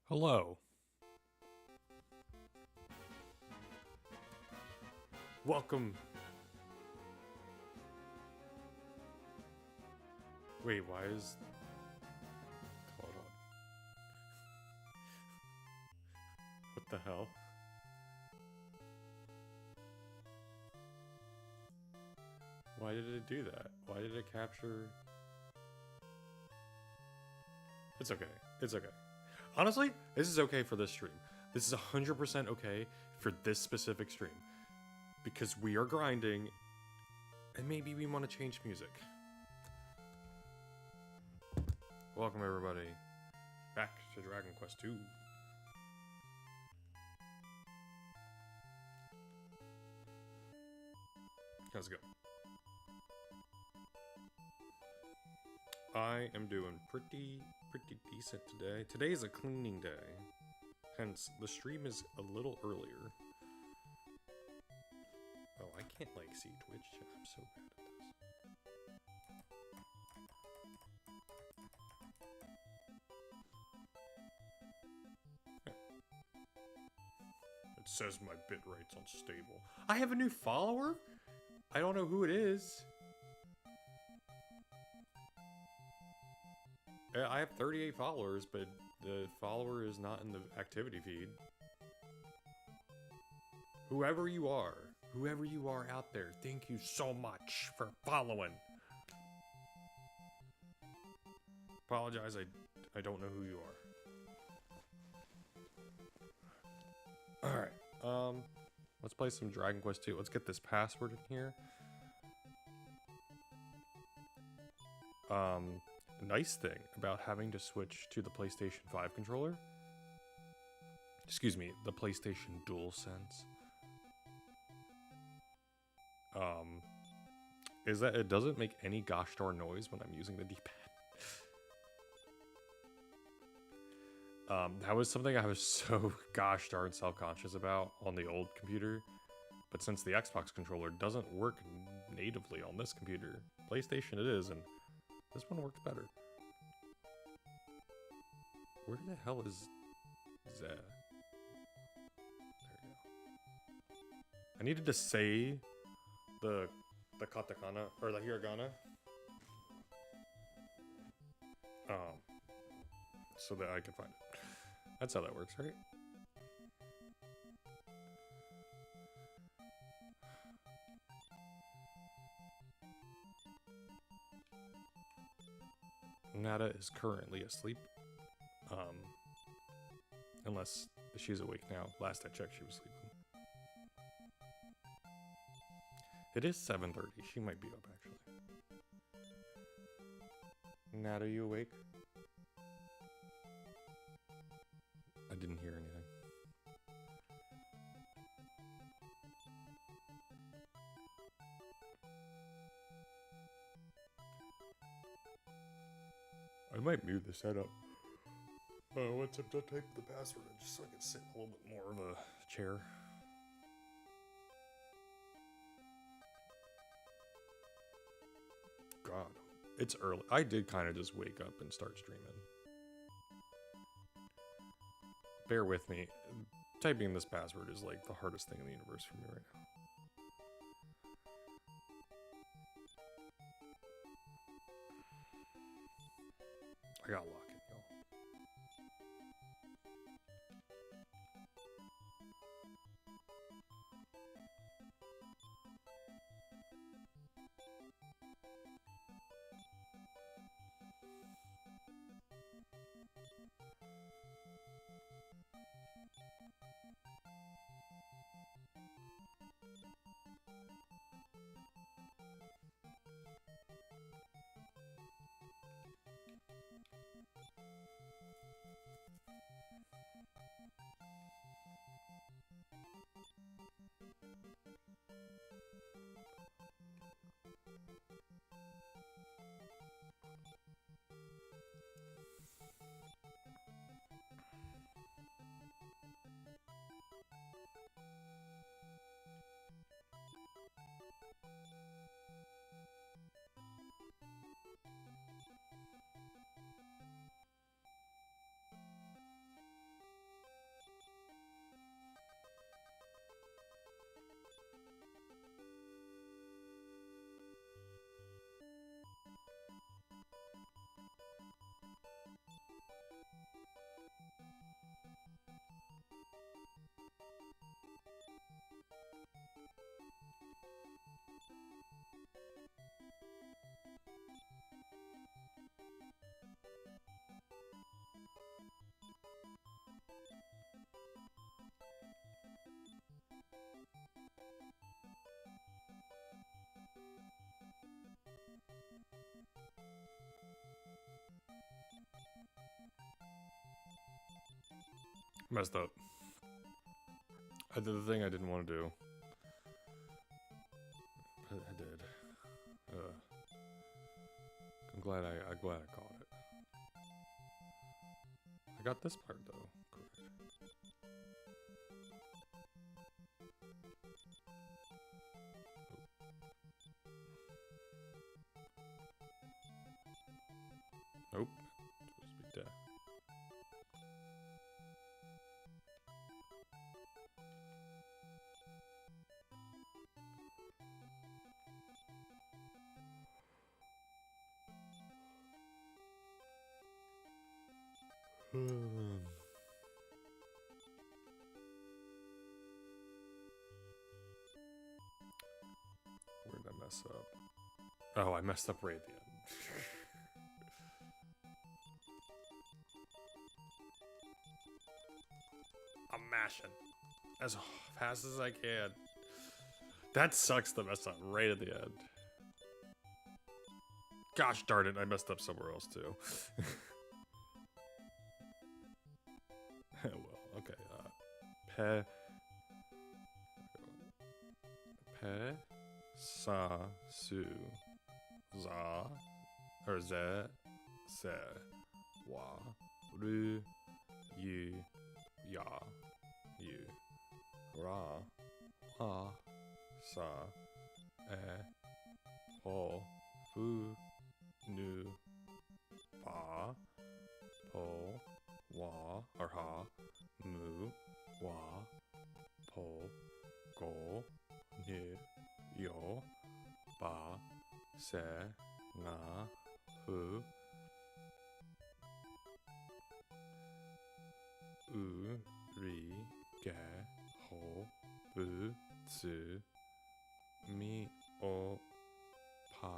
Hello. Welcome. Wait, why is... Hold on. What the hell? Why did it do that? Why did it capture... It's okay. It's okay. Honestly, this is okay for this stream. This is 100% okay for this specific stream. Because we are grinding, and maybe we want to change music. Welcome everybody back to Dragon Quest II. How's it go? I am doing pretty decent today. Today is a cleaning day, hence the stream is a little earlier. Oh, I can't like see Twitch. I'm so bad at this. It says my bitrate's unstable. I have a new follower? I don't know who it is. I have 38 followers, but the follower is not in the activity feed. Whoever you are out there, thank you so much for following. Apologize, I don't know who you are. Alright, let's play some Dragon Quest II. Let's get this password in here. Nice thing about having to switch to the PlayStation 5 controller, excuse me, the PlayStation DualSense, is that it doesn't make any gosh darn noise when I'm using the D-pad. That was something I was so gosh darn self-conscious about on the old computer, but since the Xbox controller doesn't work natively on this computer, PlayStation it is, and this one works better. Where the hell is Zed? There we go. I needed to say the katakana, or the hiragana. So that I can find it. That's how that works, right? Nada is currently asleep. Unless she's awake now. Last I checked, she was sleeping. It is 7:30. She might be up, actually. Nat, are you awake? I didn't hear anything. I might move the setup. Once I'm done typing the password, just so I can sit in a little bit more of a chair. God, it's early. I did kind of just wake up and start streaming. Bear with me. Typing this password is like the hardest thing in the universe for me right now. I got lock in, y'all. Messed up. I did the thing I didn't want to do. But I did. I'm glad I caught it. I got this part though. Correct. Nope. Supposed to be dead. Where did I mess up? Oh, I messed up right at the end. I'm mashing as fast as I can. That sucks to mess up right at the end. Gosh darn it, I messed up somewhere else too. Well, okay. Sa, su, za, or ze, se, wa, ru, yu, ya, yu, ra, wa, sa, ho, fu, nu, pa, po, wa, or ha, mu, wa, po, go, nu, yo, ba, se, na, hu, u, ri, ge, ho, bu, tsu, mi, o, pa,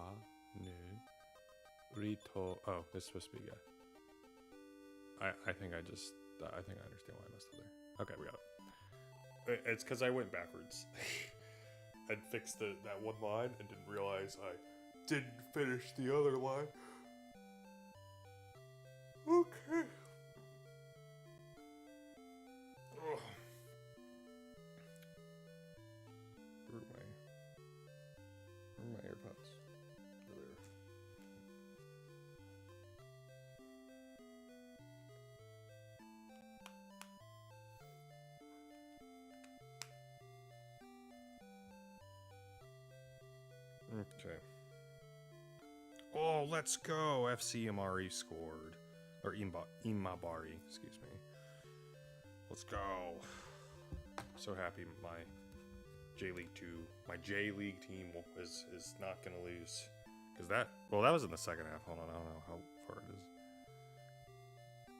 nu, ri, to. Oh, this is supposed to be ge. I think I understand why I messed up there. Okay, we got it. It's because I went backwards. And fixed that one line and didn't realize I didn't finish the other line. Okay. Ugh. Where are my AirPods? There. Okay. Oh, let's go! FC Imari scored. Or Imabari, excuse me. Let's go. So happy my J-League team is not gonna lose. Because that was in the second half. Hold on, I don't know how far it is.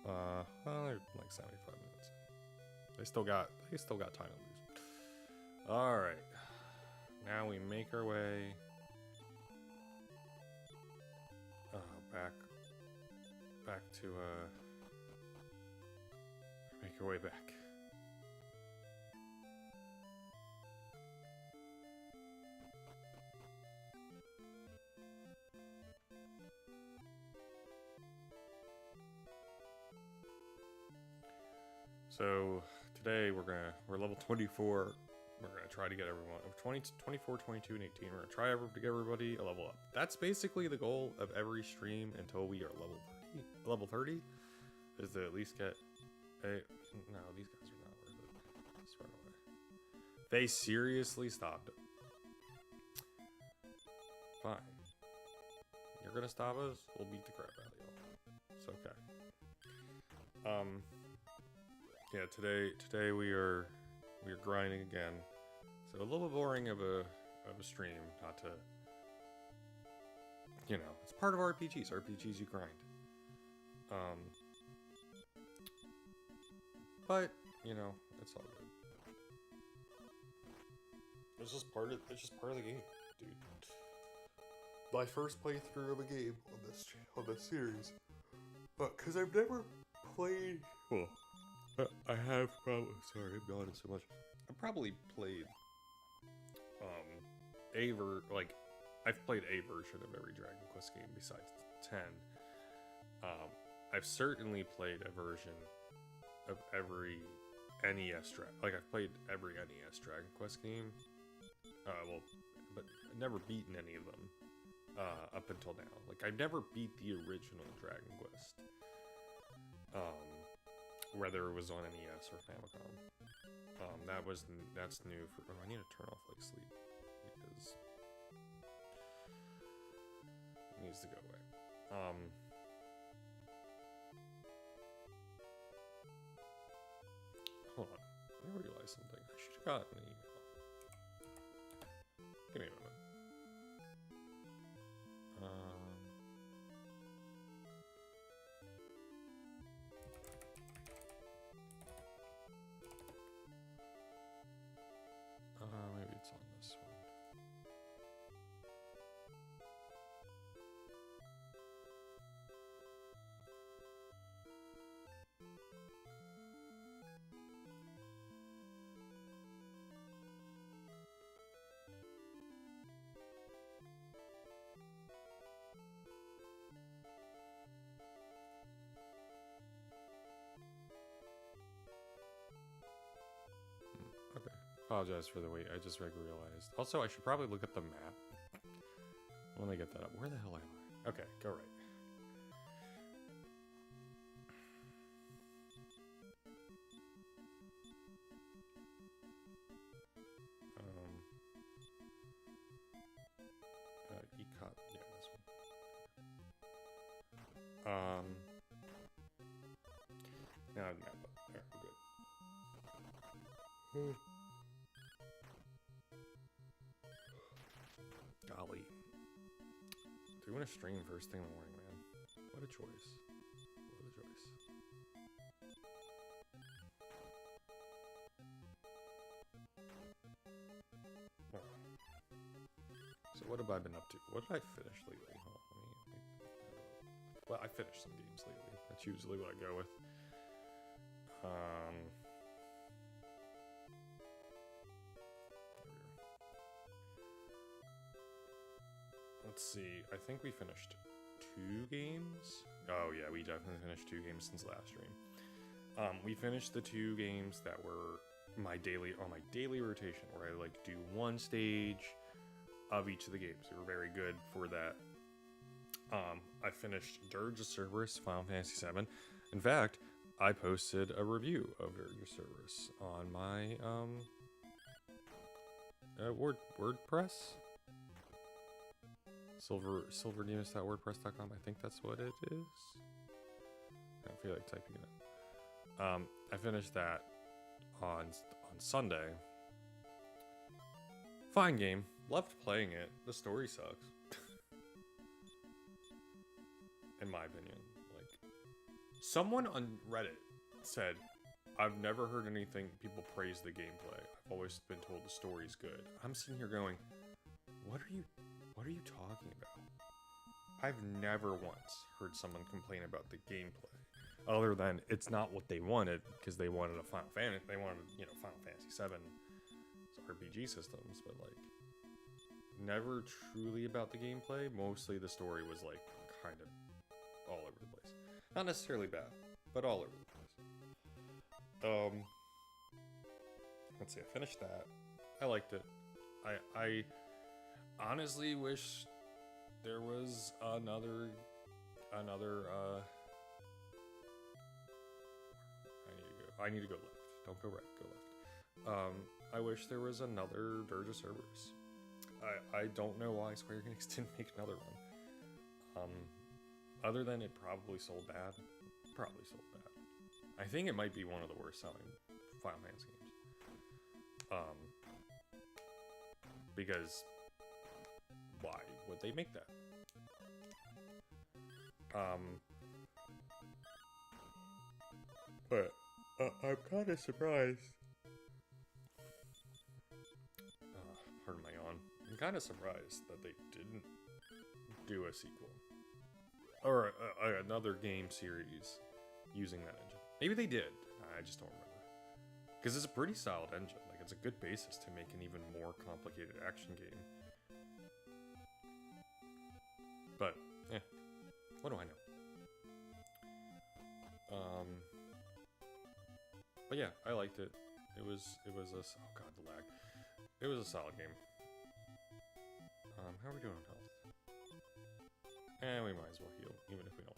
Well, they're like 75 minutes. They still got time to lose. Alright. Now we make our way back to make our way back. So today we're level 24. We're gonna try to get everyone 24, 22, and 18. We're gonna try to get everybody a level up. That's basically the goal of every stream until we are level 30. Level 30 is to at least get a. No, these guys are not worth it. Just run away. They seriously stopped it. Fine. You're gonna stop us? We'll beat the crap out of y'all. It's okay. Yeah. Today we are grinding again. So a little boring of a stream, not to, it's part of RPGs. RPGs, you grind. But it's all good. It's just part of the game, dude. My first playthrough of a game on this series, because I've never played. Well, I have probably. Sorry, I'm yawning so much. I probably played I've played a version of every Dragon Quest game besides 10. I've certainly played a version of every NES like I've played every NES Dragon Quest game. Well, but I've never beaten any of them up until now. Like I've never beat the original Dragon Quest. Whether it was on NES or Famicom. That's new for. Oh, I need to turn off like sleep because it needs to go away. Hold on. I realized something. I should have gotten an email. Give me a moment. Maybe it's on this one. Okay. Apologize for the wait. I just realized. Also, I should probably look at the map. Let me get that up. Where the hell am I? Okay, go right. Ecot. Yeah, this one. Now I have map up. There, we're good. Golly. Doing a stream first thing in the morning, man. What a choice. What a choice. Oh. So what have I been up to? What did I finish lately? Hold on, well, I finished some games lately. That's usually what I go with. Let's see. I think we finished 2 games. Oh yeah, we definitely finished 2 games since last stream. We finished the 2 games that were on my daily rotation, where I like do 1 stage of each of the games. They were very good for that. I finished Dirge of Cerberus, Final Fantasy VII. In fact, I posted a review of Dirge of Cerberus on my WordPress. silverdemus.wordpress.com. I think that's what it is. I don't feel like typing it in. I finished that on Sunday. Fine game. Loved playing it. The story sucks. In my opinion. Like, someone on Reddit said, I've never heard anything people praise the gameplay. I've always been told the story's good. I'm sitting here going, what are you talking about? I've never once heard someone complain about the gameplay, other than it's not what they wanted, because they wanted a Final Fantasy, Final Fantasy VII RPG systems, but like, never truly about the gameplay. Mostly the story was like kind of all over the place. Not necessarily bad, but all over the place. Let's see, I finished that. I liked it. I honestly wish there was another I need to go left. Don't go right, go left. I wish there was another Dirge of Cerberus. I don't know why Square Enix didn't make another one. Other than it probably sold bad. Probably sold bad. I think it might be one of the worst selling Final Fantasy games. Because why would they make that? But I'm kind of surprised. Pardon my yawn. I'm kind of surprised that they didn't do a sequel or another game series using that engine. Maybe they did. I just don't remember. Because it's a pretty solid engine. Like, it's a good basis to make an even more complicated action game. But, yeah. What do I know? But yeah, I liked it. It was a, oh god, the lag. It was a solid game. How are we doing on health? And we might as well heal, even if we don't.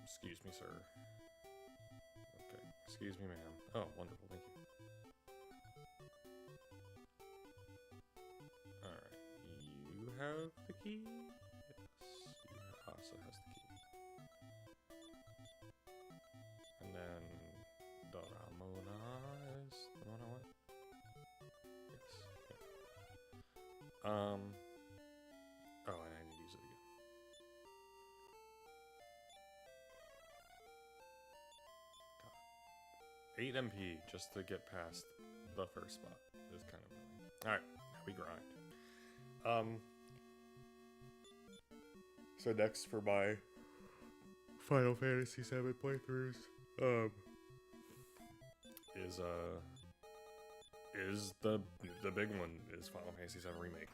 Excuse me, sir. Okay, excuse me, ma'am. Oh, wonderful, thank you. Alright, you have the key? Yes, you also has the key. And then the Ramona is the one I want. Yes. Yeah. Oh, and I need to use it again. God. 8 MP just to get past the first spot is kind of annoying. Alright, now we grind. So next for my Final Fantasy VII playthroughs, is the big one is Final Fantasy VII Remake.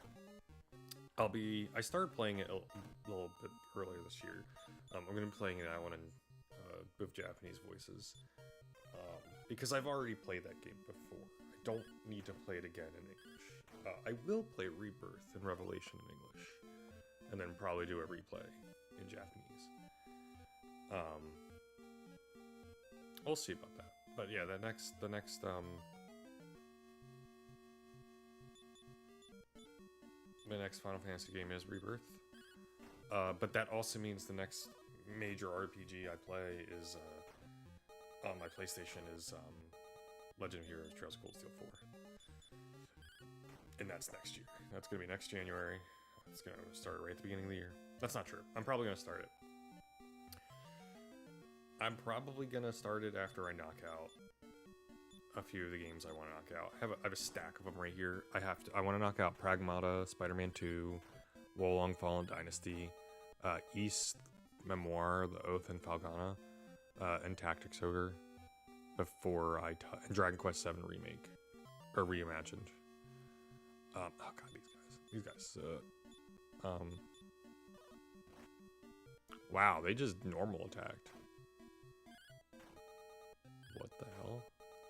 I started playing it a little bit earlier this year. I'm gonna be playing that one in with Japanese voices, because I've already played that game before. I don't need to play it again in English. I will play Rebirth and Revelation in English, and then probably do a replay in Japanese. We'll see about that. But yeah, the next Final Fantasy game is Rebirth. But that also means the next major RPG I play is on my PlayStation is Legend of Heroes Trails of Cold Steel 4. And that's next year. That's gonna be next January. It's gonna start right at the beginning of the year. That's not true. I'm probably gonna start it. I'm probably gonna start it after I knock out a few of the games I want to knock out. I have a stack of them right here. I want to knock out Pragmata, Spider-Man 2, Wolong Fallen Dynasty, East Memoir, The Oath and Falgana, and Tactics Ogre before and Dragon Quest VII Remake or Reimagined. Oh god, these guys suck. Wow, they just normal attacked. What the hell?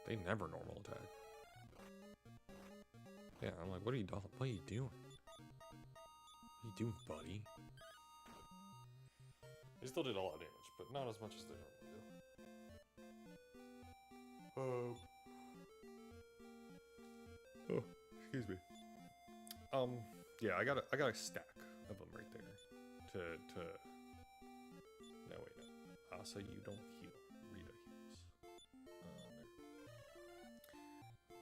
They never normal attack. Yeah, I'm like, what are you doing? What are you doing? What are you doing, buddy? They still did a lot of damage, but not as much as they normally do. Oh, excuse me. Yeah, I got a stack of them right there. No, wait, no. Asa, you don't heal. Rita heals. There.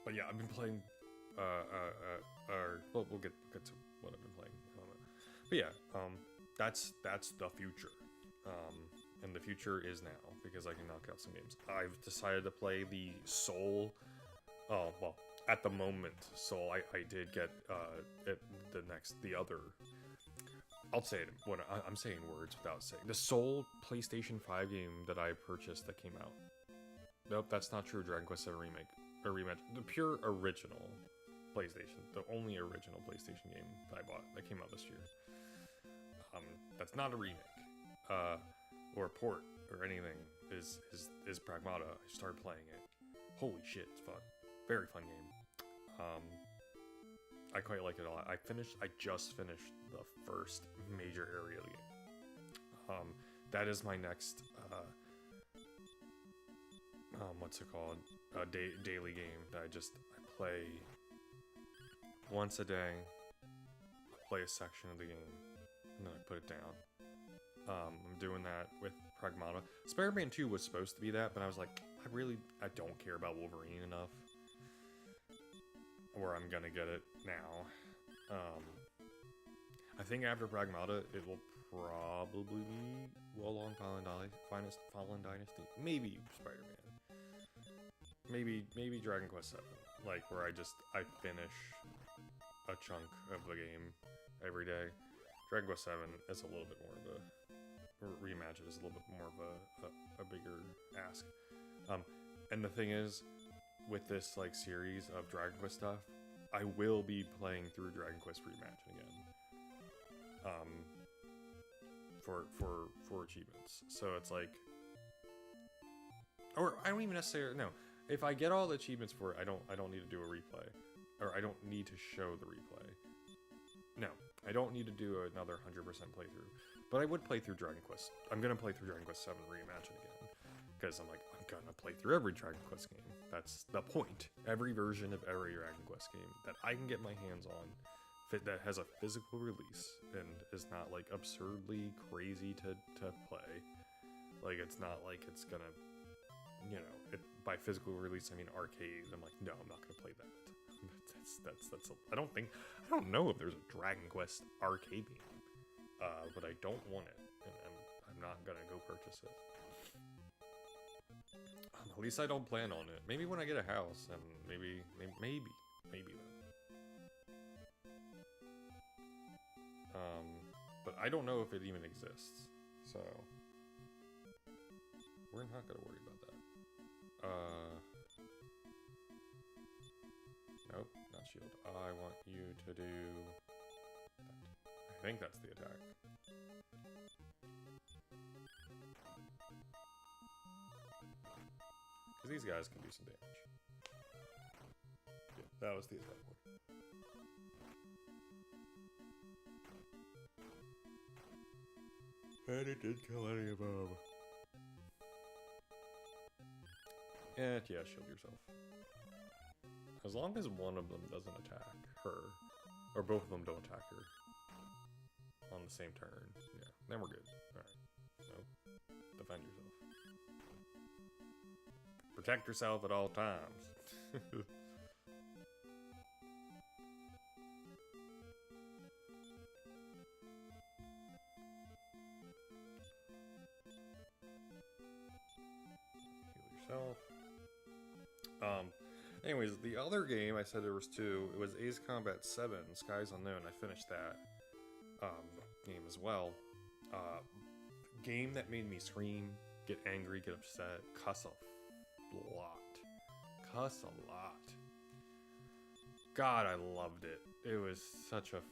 But yeah, I've been playing. Well, we'll get to what I've been playing in a moment. But yeah, that's the future. And the future is now because I can knock out some games. I've decided to play the Soul. Oh well, at the moment, Soul. I did get the other. I'll say it when I'm saying words without saying the Soul PlayStation 5 game that I purchased that came out. Nope, that's not true. Dragon Quest VII Remake or rematch. The pure original PlayStation, the only original PlayStation game that I bought that came out this year. That's not a remake, or a port or anything. Is Pragmata. I started playing it. Holy shit, it's fun. Very fun game. I quite like it a lot. I just finished the first major area of the game. That is my next what's it called? Daily game that I play once a day. I play a section of the game and then I put it down. I'm doing that with Pragmata. Spider-Man 2 was supposed to be that, but I was like, I don't care about Wolverine enough where I'm gonna get it now. I think after Pragmata, it will probably be Wolong Fallen Dynasty. Maybe Spider-Man. Maybe Dragon Quest VII. Like, where I finish a chunk of the game every day. Dragon Quest VII is a little bit more of a... Reimagined is a little bit more of a bigger ask. And the thing is, with this, like, series of Dragon Quest stuff, I will be playing through Dragon Quest Reimagined again. For achievements. So it's like, or I don't even necessarily no. If I get all the achievements for it, I don't need to do a replay, or I don't need to show the replay. No, I don't need to do another 100% playthrough. But I would play through Dragon Quest. I'm gonna play through Dragon Quest VII Reimagined again, because I'm gonna play through every Dragon Quest game. That's the point. Every version of every Dragon Quest game that I can get my hands on, that has a physical release and is not like absurdly crazy to play. Like it's not like it's gonna, you know, by physical release I mean arcade. I'm like, no, I'm not gonna play that. I don't know if there's a Dragon Quest arcade game, but I don't want it, and I'm not gonna go purchase it. At least I don't plan on it. Maybe when I get a house, and maybe then. But I don't know if it even exists, so we're not gonna worry about that. Nope, not shield. I want you to do that. I think that's the attack. Because these guys can do some damage. Yeah, that was the attack one. And it did kill any of them. And yeah, shield yourself. As long as one of them doesn't attack her, or both of them don't attack her on the same turn, yeah, then we're good. Alright, so defend yourself. Protect yourself at all times. Anyways, the other game I said there was two. It was Ace Combat 7, Skies Unknown. I finished that game as well. Game that made me scream, get angry, get upset, cuss a lot. Cuss a lot. God, I loved it. It was such a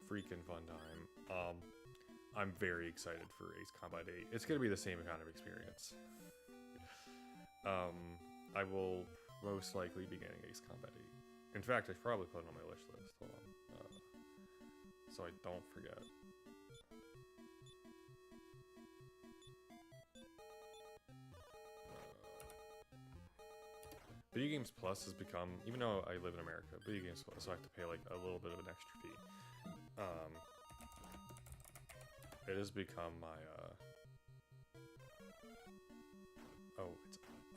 freaking fun time. I'm very excited for Ace Combat 8. It's going to be the same kind of experience. I will most likely be getting Ace Combat 8. In fact, I should probably put it on my wish list. Hold on. So I don't forget. Video Games Plus has become, even though I live in America, Video Games Plus, so I have to pay like a little bit of an extra fee. It has become my,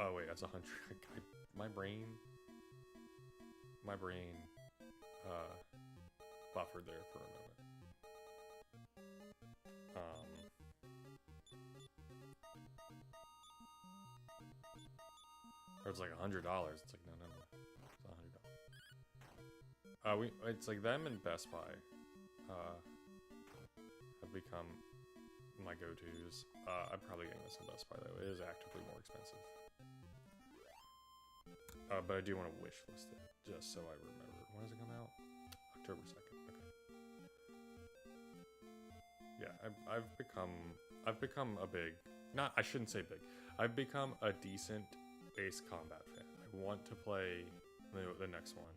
oh wait, that's 100. My brain, buffered there for a moment. Or it's like $100. It's like, no. It's $100. It's like them and Best Buy, have become my go-tos. I'm probably getting this in Best Buy though. It is actively more expensive. But I do want to wish list it, just so I remember. When does it come out? October 2nd. Okay. Yeah, I've become a big, I shouldn't say big. I've become a decent Ace Combat fan. I want to play the next one.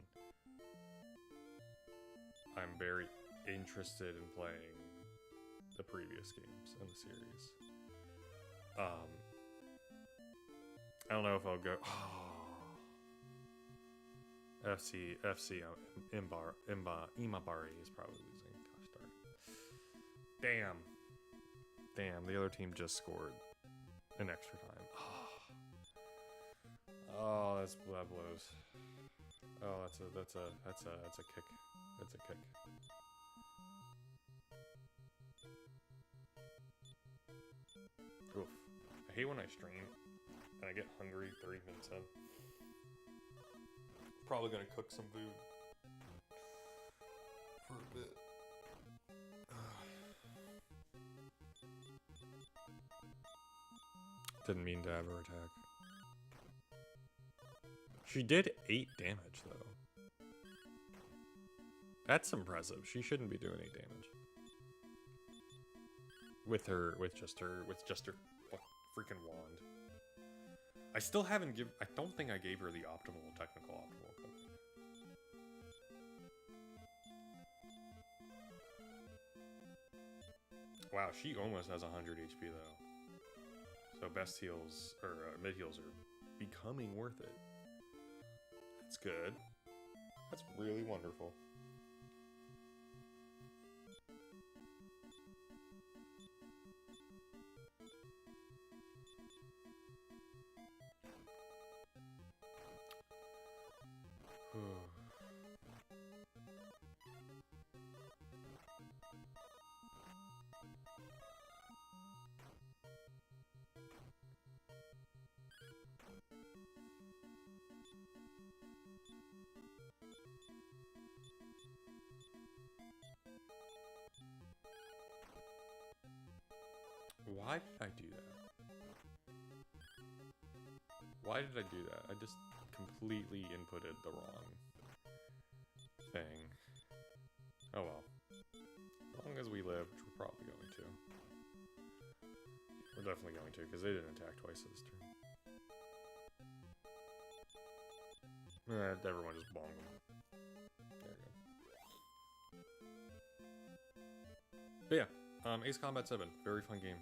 I'm very interested in playing the previous games in the series. I don't know if I'll go. FC Imabari is probably losing. Gosh darn. Damn, the other team just scored in extra time. Oh, that blows. Oh, that's a kick. That's a kick. Oof. I hate when I stream and I get hungry 30 minutes in. Probably gonna cook some food for a bit. Didn't mean to have her attack. She did 8 damage though. That's impressive. She shouldn't be doing any damage. With just her freaking wand. I still haven't I don't think I gave her the technical optimal equipment. Wow, she almost has 100 HP though. So best heals, or mid heals are becoming worth it. That's good. That's really wonderful. Why did I do that? Why did I do that? I just completely inputted the wrong thing. Oh well. As long as we live, which we're probably going to. We're definitely going to, because they didn't attack twice this turn. Everyone just bonged them. There we go. But yeah, Ace Combat 7, very fun game.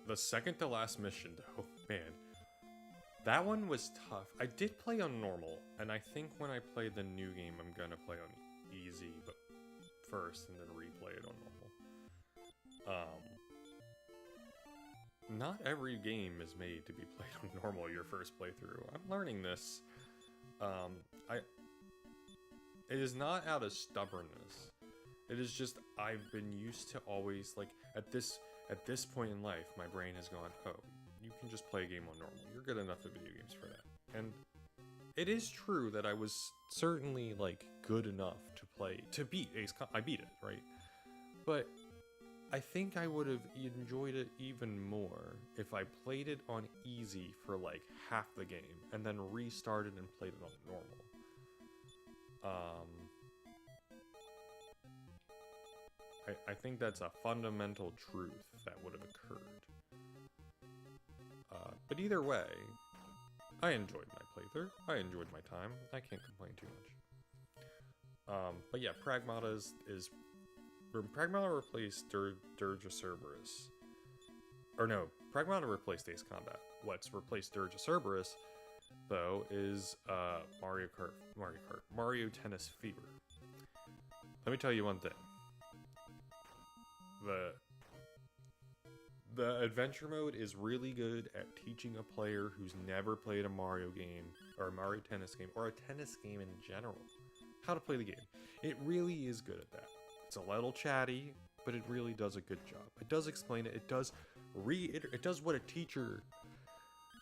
The second to last mission, though, man, that one was tough. I did play on normal, and I think when I play the new game, I'm gonna play on easy, but first, and then replay it on normal. Not every game is made to be played on normal your first playthrough. I'm learning this. It is not out of stubbornness. It is just I've been used to always, like, at this point in life, my brain has gone, oh, you can just play a game on normal. You're good enough at video games for that. And it is true that I was certainly, like, good enough to beat I beat it, right? But I think I would have enjoyed it even more if I played it on easy for, like, half the game, and then restarted and played it on normal. I think that's a fundamental truth that would have occurred. But either way, I enjoyed my playthrough. I enjoyed my time. I can't complain too much. But yeah, Pragmata Pragmata replaced Dirge of Cerberus. Or no, Pragmata replaced Ace Combat. What's replaced Dirge of Cerberus, though, is Mario Tennis Fever. Let me tell you one thing. The adventure mode is really good at teaching a player who's never played a Mario game, or a Mario Tennis game, or a tennis game in general, how to play the game. It really is good at that. It's a little chatty, but it really does a good job. It does explain it. It does it does what a teacher,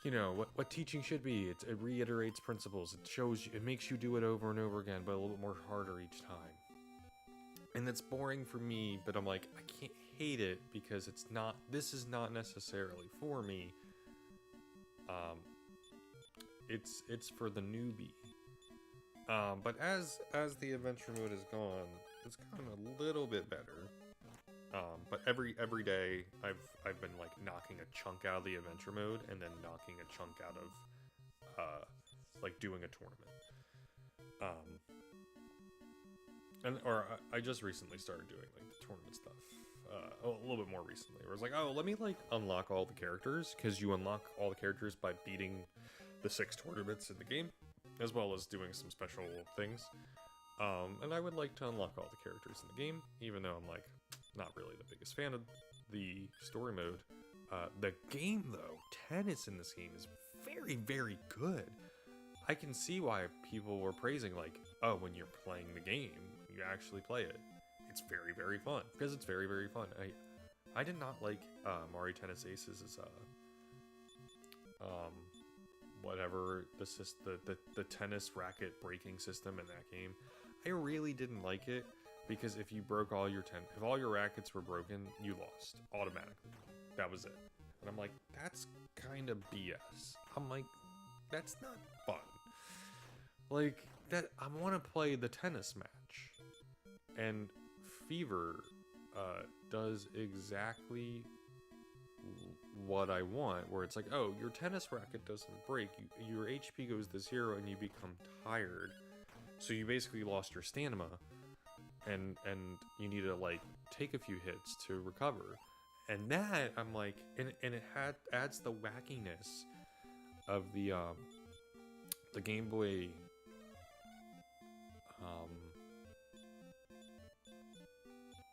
you know, what teaching should be. It reiterates principles. It shows you, it makes you do it over and over again, but a little bit more harder each time. And that's boring for me, but I'm like, I can't hate it because this is not necessarily for me. It's for the newbie. But as the adventure mode has gone, it's gotten a little bit better. But every day I've been like knocking a chunk out of the adventure mode and then knocking a chunk out of like doing a tournament. I just recently started doing like the tournament stuff. A little bit more recently, where I was like, oh, let me like unlock all the characters, because you unlock all the characters by beating the 6 tournaments in the game, as well as doing some special things. And I would like to unlock all the characters in the game, even though I'm like not really the biggest fan of the story mode. The game though, tennis in this game is very, very good. I can see why people were praising, like, oh, when you're playing the game, you actually play it. It's very, very fun, because it's very, very fun. I did not like Mario Tennis Aces' whatever the tennis racket breaking system in that game. I really didn't like it, because if you broke all your if all your rackets were broken, you lost automatically. That was it. And I'm like, that's kind of BS. I'm like, that's not fun. Like, that, I want to play the tennis match. And Fever does exactly what I want, where it's like, oh, your tennis racket doesn't break, your HP goes to 0 and you become tired, so you basically lost your stamina, and you need to like take a few hits to recover. And that, I'm like, and it adds the wackiness of the Game Boy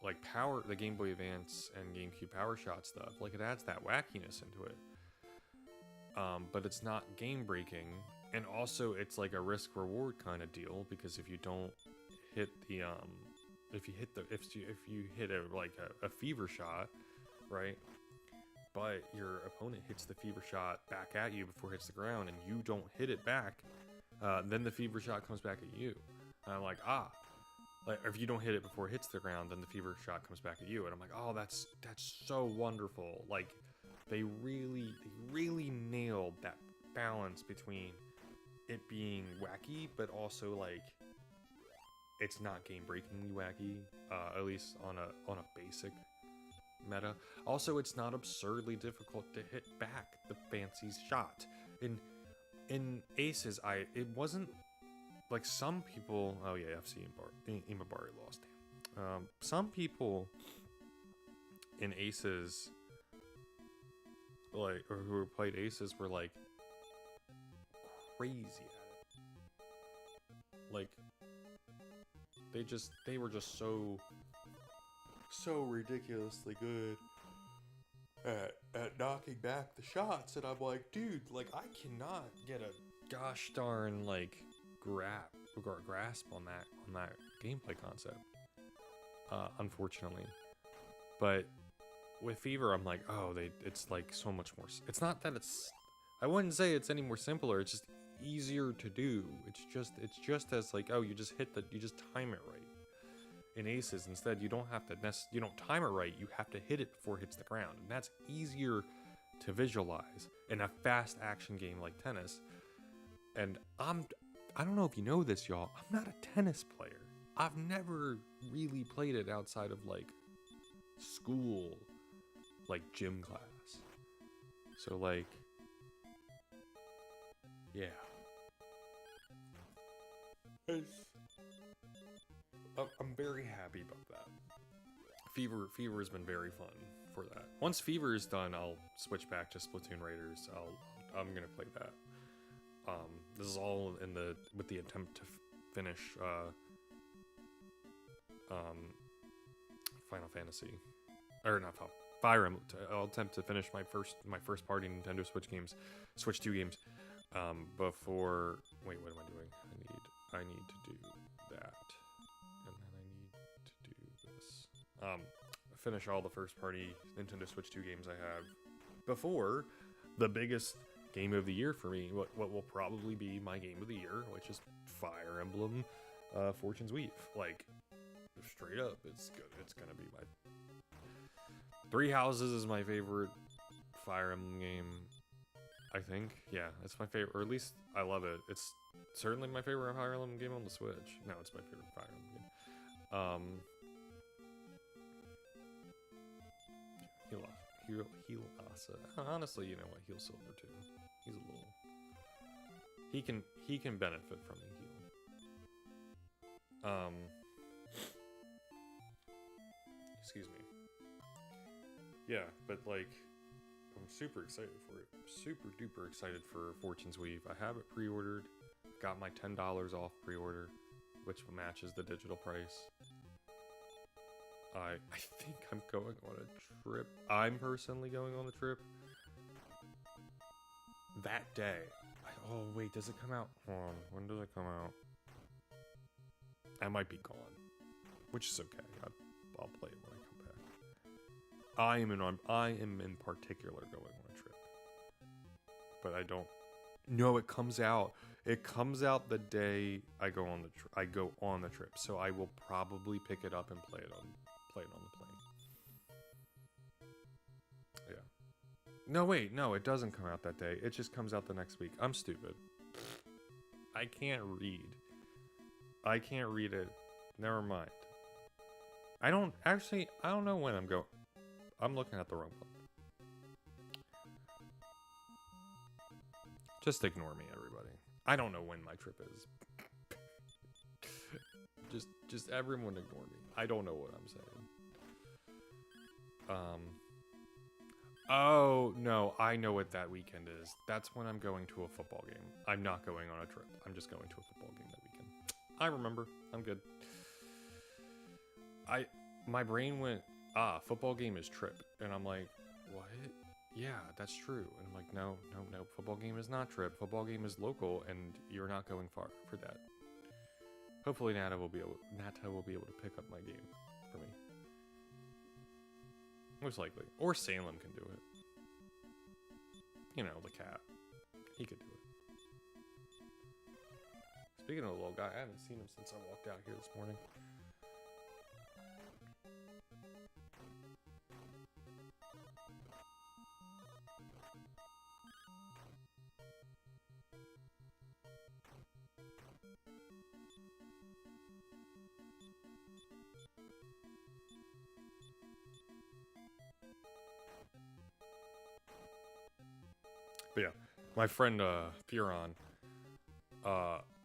like power, the Game Boy Advance and GameCube Power Shot stuff. Like, it adds that wackiness into it, but it's not game breaking. And also, it's like a risk reward kind of deal, because if you don't hit the if you hit a fever shot, right, but your opponent hits the fever shot back at you before it hits the ground, and you don't hit it back, then the fever shot comes back at you. And I'm like, like, if you don't hit it before it hits the ground, then the fever shot comes back at you. And I'm like, oh, that's so wonderful. Like, they really nailed that balance between it being wacky, but also like it's not game breakingly wacky, at least on a basic meta. Also, it's not absurdly difficult to hit back the fancy shot. In Aces, it wasn't like some people. Oh yeah, FC Imabari lost. Some people in Aces, like, or who played Aces, were like crazy at it. Like, they were just so ridiculously good at knocking back the shots, and I'm like, dude, like, I cannot get a gosh darn like grasp on that gameplay concept, unfortunately. But with Fever, I'm like, oh, it's like so much more. It's not that I wouldn't say it's any more simpler. It's just easier to do. It's just as like, oh, you just time it right. In Aces, instead, you don't have to you don't time it right. You have to hit it before it hits the ground, and that's easier to visualize in a fast action game like tennis. And I don't know if you know this, y'all. I'm not a tennis player. I've never really played it outside of like school, like gym class. So like, yeah. I'm very happy about that. Fever has been very fun for that. Once Fever is done, I'll switch back to Splatoon Raiders. I'm gonna play that. This is all with the attempt to finish Final Fantasy, or not Fire Emblem. I'll attempt to finish my first party Nintendo Switch 2 games, before. Wait, what am I doing? I need to do that, and then I need to do this. Finish all the first party Nintendo Switch 2 games I have before the biggest game of the year for me, what will probably be my game of the year, which is Fire Emblem Fortune's Weave. Like, straight up, it's gonna be my Three Houses is my favorite Fire Emblem game, I think. Yeah, it's my favorite, or at least I love it. It's certainly my favorite Fire Emblem game on the Switch. No, it's my favorite Fire Emblem game. Healasa. Honestly, you know what? Heal Silver too. He's a little. He can benefit from the heal. Excuse me. Yeah, but like, I'm super excited for it. Super duper excited for Fortune's Weave. I have it pre-ordered. Got my $10 off pre-order, which matches the digital price. I think I'm going on a trip. I'm personally going on a trip that day. Oh wait, does it come out? Hold on, when does it come out? I might be gone, which is okay. I'll play it when I come back. I am in particular going on a trip, but I don't. No, it comes out. It comes out the day I go on the trip. So I will probably pick it up and play it on the plane. Yeah. No, wait, no, it doesn't come out that day. It just comes out the next week. I'm stupid. I can't read it. Never mind. I don't actually. I don't know when I'm going. I'm looking at the wrong one. Just ignore me, everybody. I don't know when my trip is. just everyone ignore me. I don't know what I'm saying. Oh no, I know what that weekend is. That's when I'm going to a football game. I'm not going on a trip. I'm just going to a football game that weekend. I remember. I'm good. My brain went, football game is trip, and I'm like, what? Yeah, that's true. And I'm like, no, football game is not trip. Football game is local, and you're not going far for that. Hopefully, Nata will be able to pick up my game for me. Most likely, or Salem can do it. You know, the cat. He could do it. Speaking of the little guy, I haven't seen him since I walked out here this morning. But yeah, my friend Furon,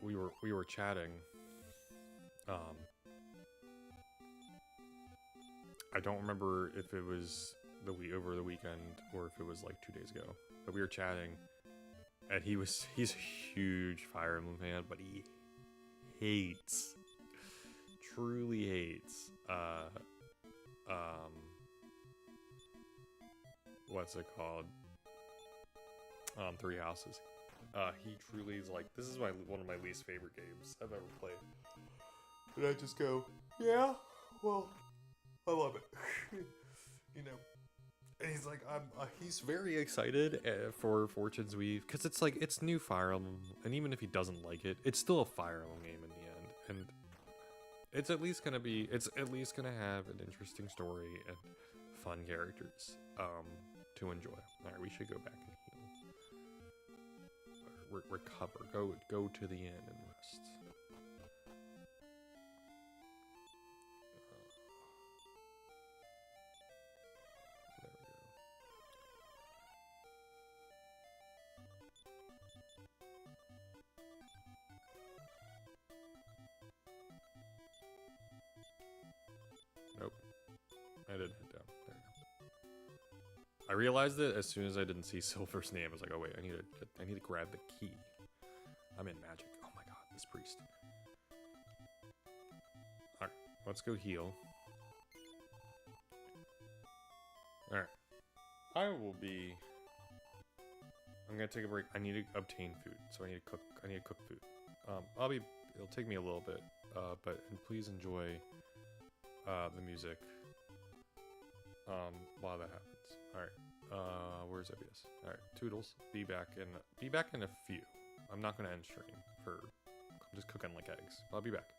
we were chatting. I don't remember if it was over the weekend or if it was like 2 days ago, but we were chatting, and he's a huge Fire Emblem fan, but he truly hates what's it called? Three Houses. He truly is like, this is one of my least favorite games I've ever played. And I just go, yeah, well, I love it. You know. And he's like, he's very excited for Fortune's Weave, because it's new Fire Emblem, and even if he doesn't like it, it's still a Fire Emblem game in the end, and it's at least gonna have an interesting story and fun characters to enjoy. All right, we should go back and heal. Recover. Go to the inn and rest. There we go. Nope. I didn't hit down. There we go. I realized it as soon as I didn't see Silver's name. I was like, oh wait, I need to grab the key. I'm in magic. Oh my god, this priest. Alright, let's go heal. Alright. I'm gonna take a break. I need to obtain food, so I need to cook food. It'll take me a little bit, but please enjoy the music while that happens. Alright. Where's OBS? Alright, toodles. Be back in a few. I'm not gonna end stream I'm just cooking like eggs. I'll be back.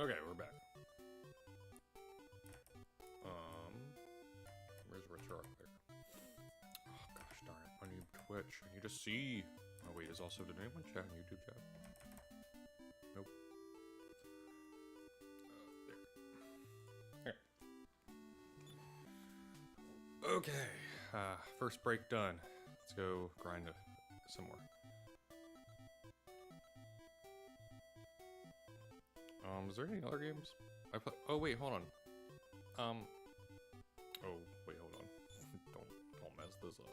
Okay, we're back. Where's Retro there? Oh gosh darn it! I need Twitch. I need to see. Oh wait, is also did anyone chat in YouTube chat? Nope. There. Okay. First break done. Let's go grind some more. Is there any other games I play? Oh wait, hold on. Oh wait, hold on. don't mess this up.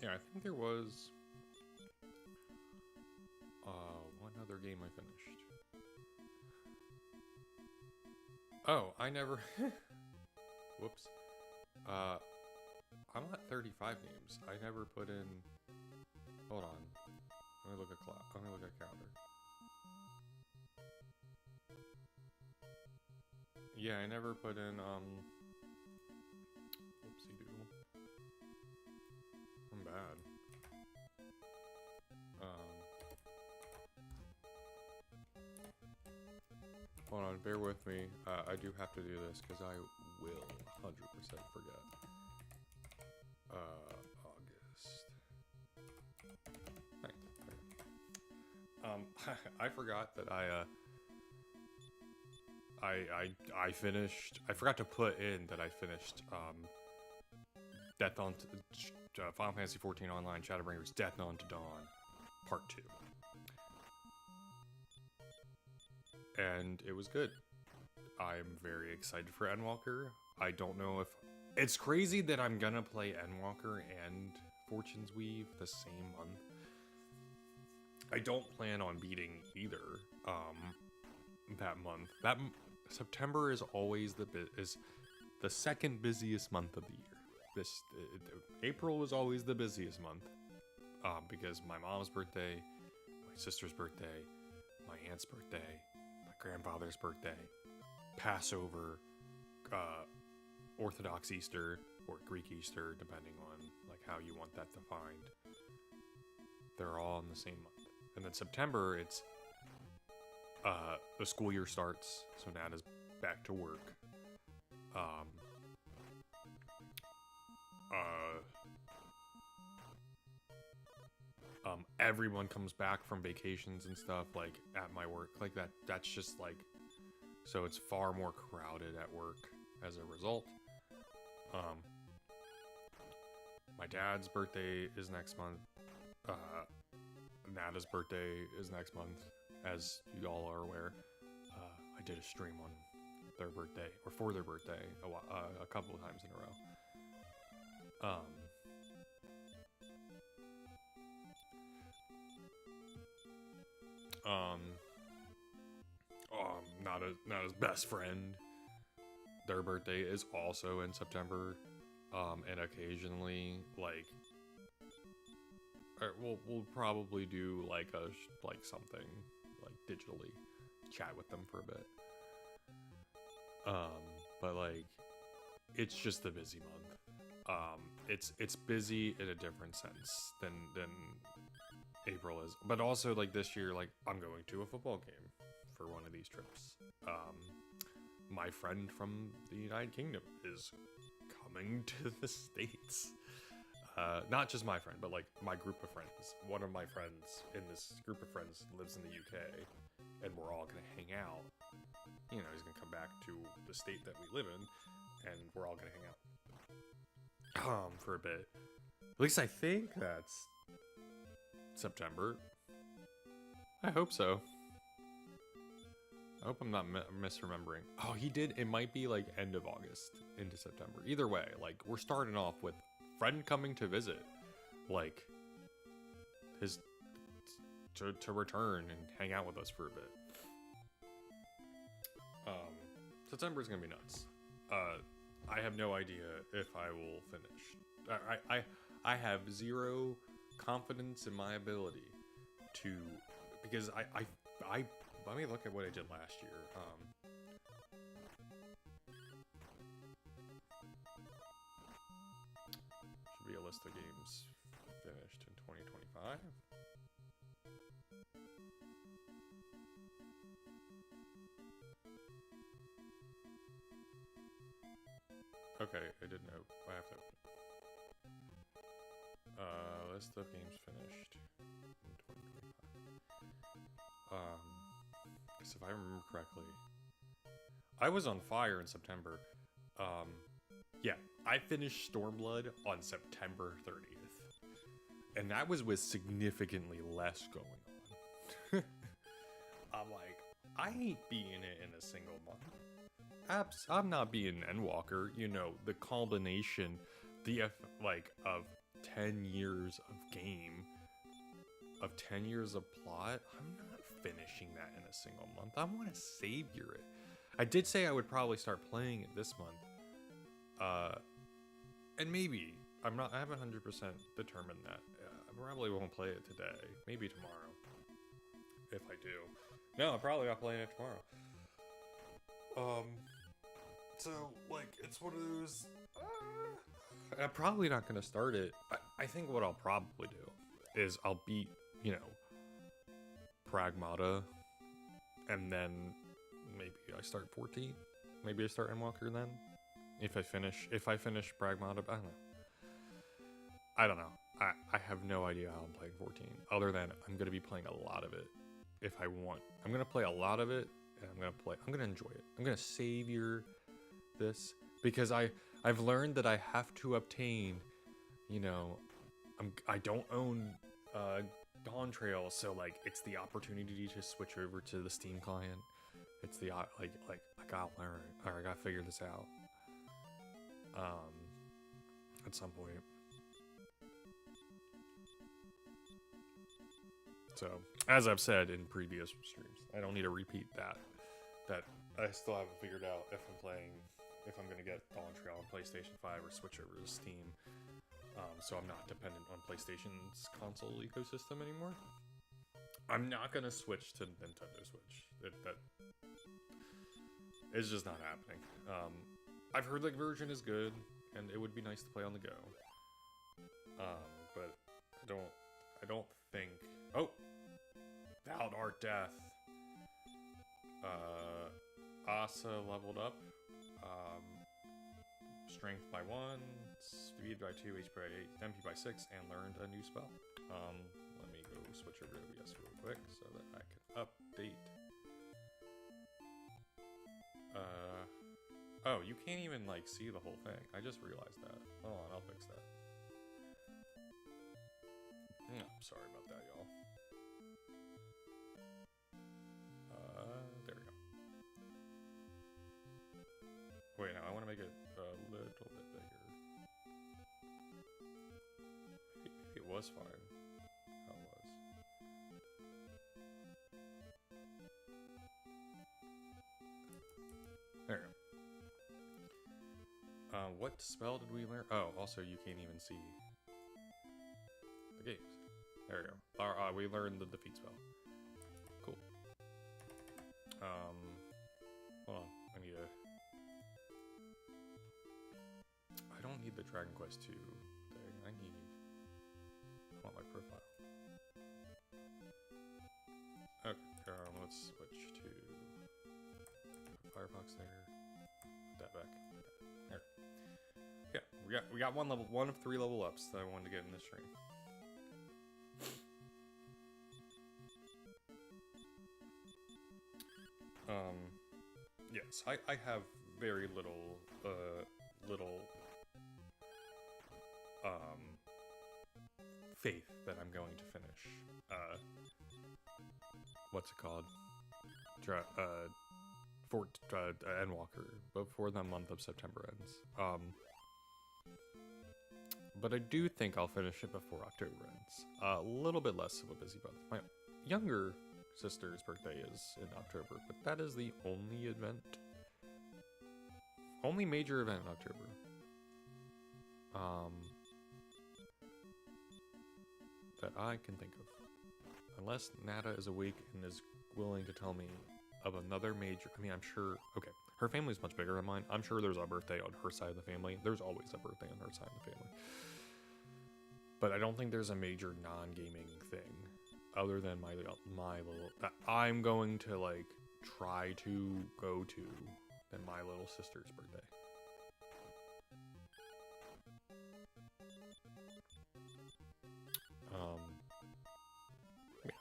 Yeah, I think there was one other game I finished. Oh, I never whoops. I'm at 35 games. I never put in. Hold on. Let me look at Let me look at calendar. Yeah, I never put in whoopsie doodle. I'm bad. Hold on, bear with me. I do have to do this because I will 100% forget. August. Thanks. I forgot that I finished. I forgot to put in that I finished Death on Final Fantasy XIV Online Shadowbringers Death Unto Dawn Part 2. And it was good. I'm very excited for Endwalker. I don't know if... It's crazy that I'm gonna play Endwalker and Fortune's Weave the same month. I don't plan on beating either that month. September is always the second busiest month of the year. April is always the busiest month because my mom's birthday, my sister's birthday, my aunt's birthday, my grandfather's birthday, Passover, Orthodox Easter or Greek Easter, depending on like how you want that defined. They're all in the same month. And then September, it's the school year starts, so Nana's back to work. Everyone comes back from vacations and stuff, like at my work, like that. That's just like, so it's far more crowded at work as a result. My dad's birthday is next month. Nana's birthday is next month, as you all are aware. I did a stream on their birthday, or for their birthday, a couple of times in a row. Not his best friend. Their birthday is also in September, and occasionally, like, we'll probably do like something like digitally, chat with them for a bit. But like, it's just a busy month. It's busy in a different sense than April is, but also like this year, like I'm going to a football game for one of these trips. My friend from the United Kingdom is coming to the States. Not just my friend, but like my group of friends. One of my friends in this group of friends lives in the UK, and we're all gonna hang out. You know, he's gonna come back to the state that we live in, and we're all gonna hang out for a bit. At least I think that's September. I hope so. I hope I'm not misremembering. Oh, he did. It might be like end of August into September. Either way, like we're starting off with friend coming to visit, like his to return and hang out with us for a bit. September is gonna be nuts. I have no idea if I will finish. I have zero confidence in my ability to, because let me look at what I did last year. Should be a list of games finished in 2025. Okay, I didn't know. I have to. List of games finished in 2025. So if I remember correctly, I was on fire in September. Yeah, I finished Stormblood on September 30th, and that was with significantly less going on. I'm like, I ain't beating it in a single month. I'm not being Endwalker. You know, the combination, of 10 years of game, of 10 years of plot. I'm not finishing that in a single month. I want to savior it. I did say I would probably start playing it this month. And maybe I haven't 100% determined that. I probably won't play it today. Maybe tomorrow, if I do. No, I'm probably not playing it tomorrow. So like it's one of those. I'm probably not gonna start it. I think what I'll probably do is I'll beat, Pragmata, and then maybe I start 14. Maybe I start Endwalker then. If I finish Pragmata, I don't know. I have no idea how I'm playing 14. Other than I'm gonna be playing a lot of it. If I want, I'm gonna play a lot of it, and I'm gonna enjoy it. I'm gonna savior this because I've learned that I have to obtain, I don't own Dawn Trail, so like it's the opportunity to switch over to the Steam client. It's the I gotta learn, or I gotta figure this out. At some point. So, as I've said in previous streams, I don't need to repeat that I still haven't figured out if I'm gonna get Dawn Trail on PlayStation 5 or switch over to Steam. So I'm not dependent on PlayStation's console ecosystem anymore. I'm not gonna switch to Nintendo Switch. That is just not happening. I've heard the version is good, and it would be nice to play on the go. But I don't think. Oh, Thou Art Death. Asa leveled up. Strength by 1, speed by 2, HP by 8, MP by 6, and learned a new spell. Let me go switch over to OBS real quick so that I can update. Oh, you can't even see the whole thing. I just realized that. Hold on, I'll fix that. Sorry about that, y'all. There we go. Wait, now I want to make it a little bit bigger. Maybe it was fine. How it was. There we go. What spell did we learn? Oh, also you can't even see the games. There we go. We learned the defeat spell. Cool. Hold on. I don't need the Dragon Quest II thing. I want my profile. Okay, let's switch to Firefox there. Put that back. There. Yeah, we got one of 3 level ups that I wanted to get in this stream. Yes, I have very little faith that I'm going to finish what's it called? Endwalker before the month of September ends. But I do think I'll finish it before October ends. A little bit less of a busy month. My younger sister's birthday is in October, but that is the only major event in October. that I can think of. Unless Nada is awake and is willing to tell me of another major... I mean, I'm sure... Okay, her family's much bigger than mine. I'm sure there's a birthday on her side of the family. There's always a birthday on her side of the family. But I don't think there's a major non-gaming thing other than my little... that I'm going to, like, try to go to than my little sister's birthday. Yeah.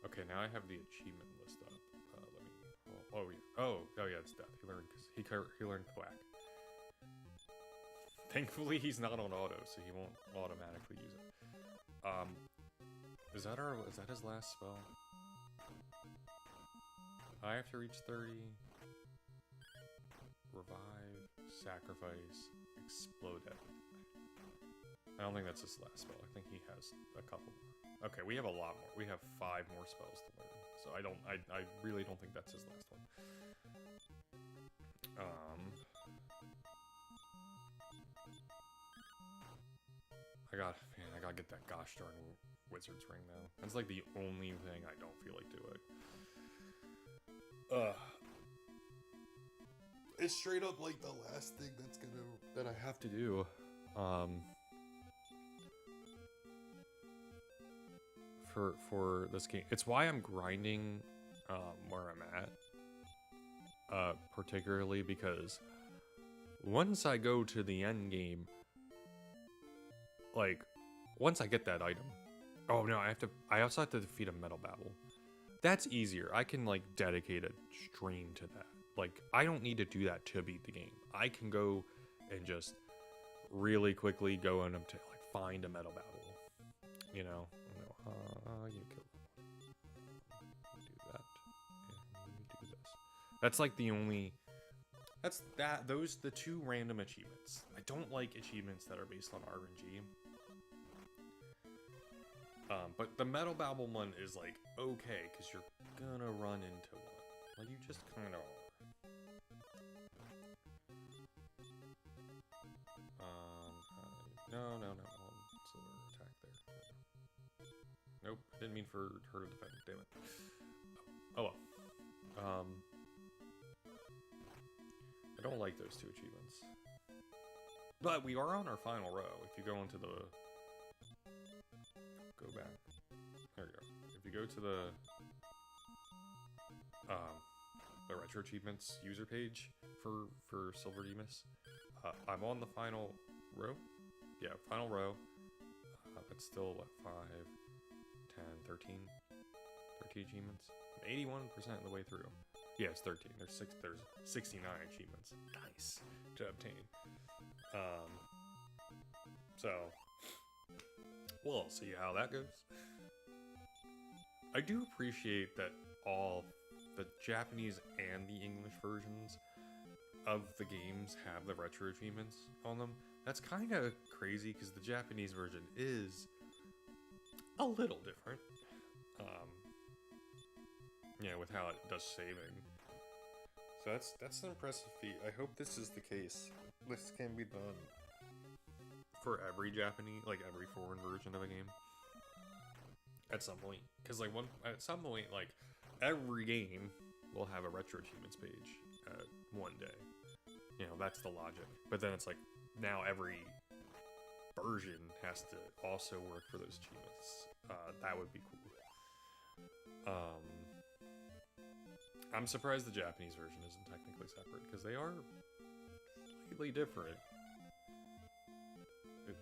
Okay, now I have the achievement list up. Let me. Oh, yeah, it's death. He learned thwack. Thankfully, he's not on auto, so he won't automatically use it. Is that his last spell? I have to reach 30. Revive, sacrifice, explode everything. I don't think that's his last spell. I think he has a couple more. Okay, we have a lot more. We have 5 more spells to learn. So I really don't think that's his last one. I gotta get that gosh darn wizard's ring now. That's like the only thing I don't feel like doing. It's straight up like the last thing that I have to do. For this game. It's why I'm grinding where I'm at. Particularly because once I go to the end game, like once I get that item, oh no, I also have to defeat a metal babble. That's easier. I can like dedicate a stream to that. Like I don't need to do that to beat the game. I can go and just really quickly go in to like find a metal babble. You know, you kill. Do that. And you do this. That's like the only. Those the 2 random achievements. I don't like achievements that are based on RNG. But the metal babble one is like okay because you're gonna run into one. Like you just kind of are. No. Silver attack there. Nope, didn't mean for her to defend. Damn it. Oh well. I don't like those 2 achievements. But we are on our final row. If you go into the... Go back. There we go. If you go to the retro achievements user page for Silver Demas, I'm on the final row. Yeah, final row. It's still what, 5, 10, 13 achievements. I'm 81% of the way through. Yeah, it's 13. There's 69 achievements. Nice to obtain. So we'll see how that goes. I do appreciate that all the Japanese and the English versions of the games have the retro achievements on them. That's kind of crazy because the Japanese version is a little different. Yeah, with how it does saving. So that's an impressive feat. I hope this is the case. This can be done for every Japanese, like every foreign version of a game. At some point, because like at some point, like every game will have a retro achievements page one day. You know, that's the logic. But then it's like now every version has to also work for those achievements. That would be cool. I'm surprised the Japanese version isn't technically separate because they are slightly different.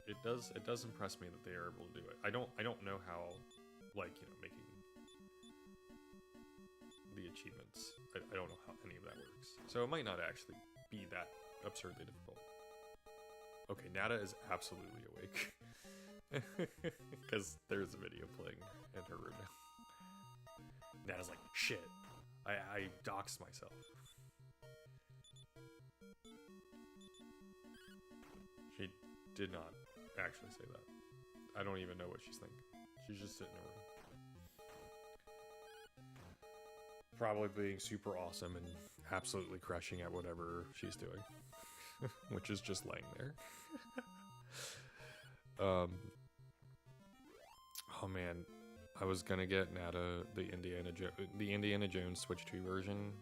It does impress me that they are able to do it. I don't know how, like, you know, making the achievements. I don't know how any of that works. So it might not actually be that absurdly difficult. Okay, Nada is absolutely awake. Because there's a video playing in her room now. Nada's like, shit, I doxed myself. She did not actually say that. I don't even know what she's thinking. She's just sitting in a room. Probably being super awesome and absolutely crushing at whatever she's doing. Which is just laying there. Oh man, I was gonna get Nata the Indiana Jones Switch 2 version,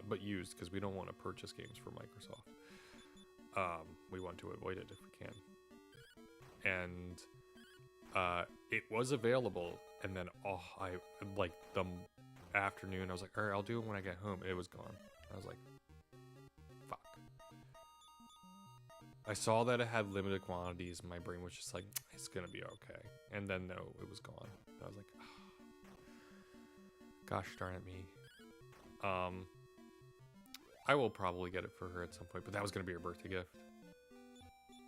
but used because we don't want to purchase games for Microsoft. We want to avoid it if we can. And it was available, and then I like the afternoon I was like, all right, I'll do it when I get home. It was gone. I was like, fuck. I saw that it had limited quantities, and my brain was just like, it's gonna be okay. And then no, it was gone. I was like, oh, gosh darn it me. I will probably get it for her at some point, but that was gonna be her birthday gift.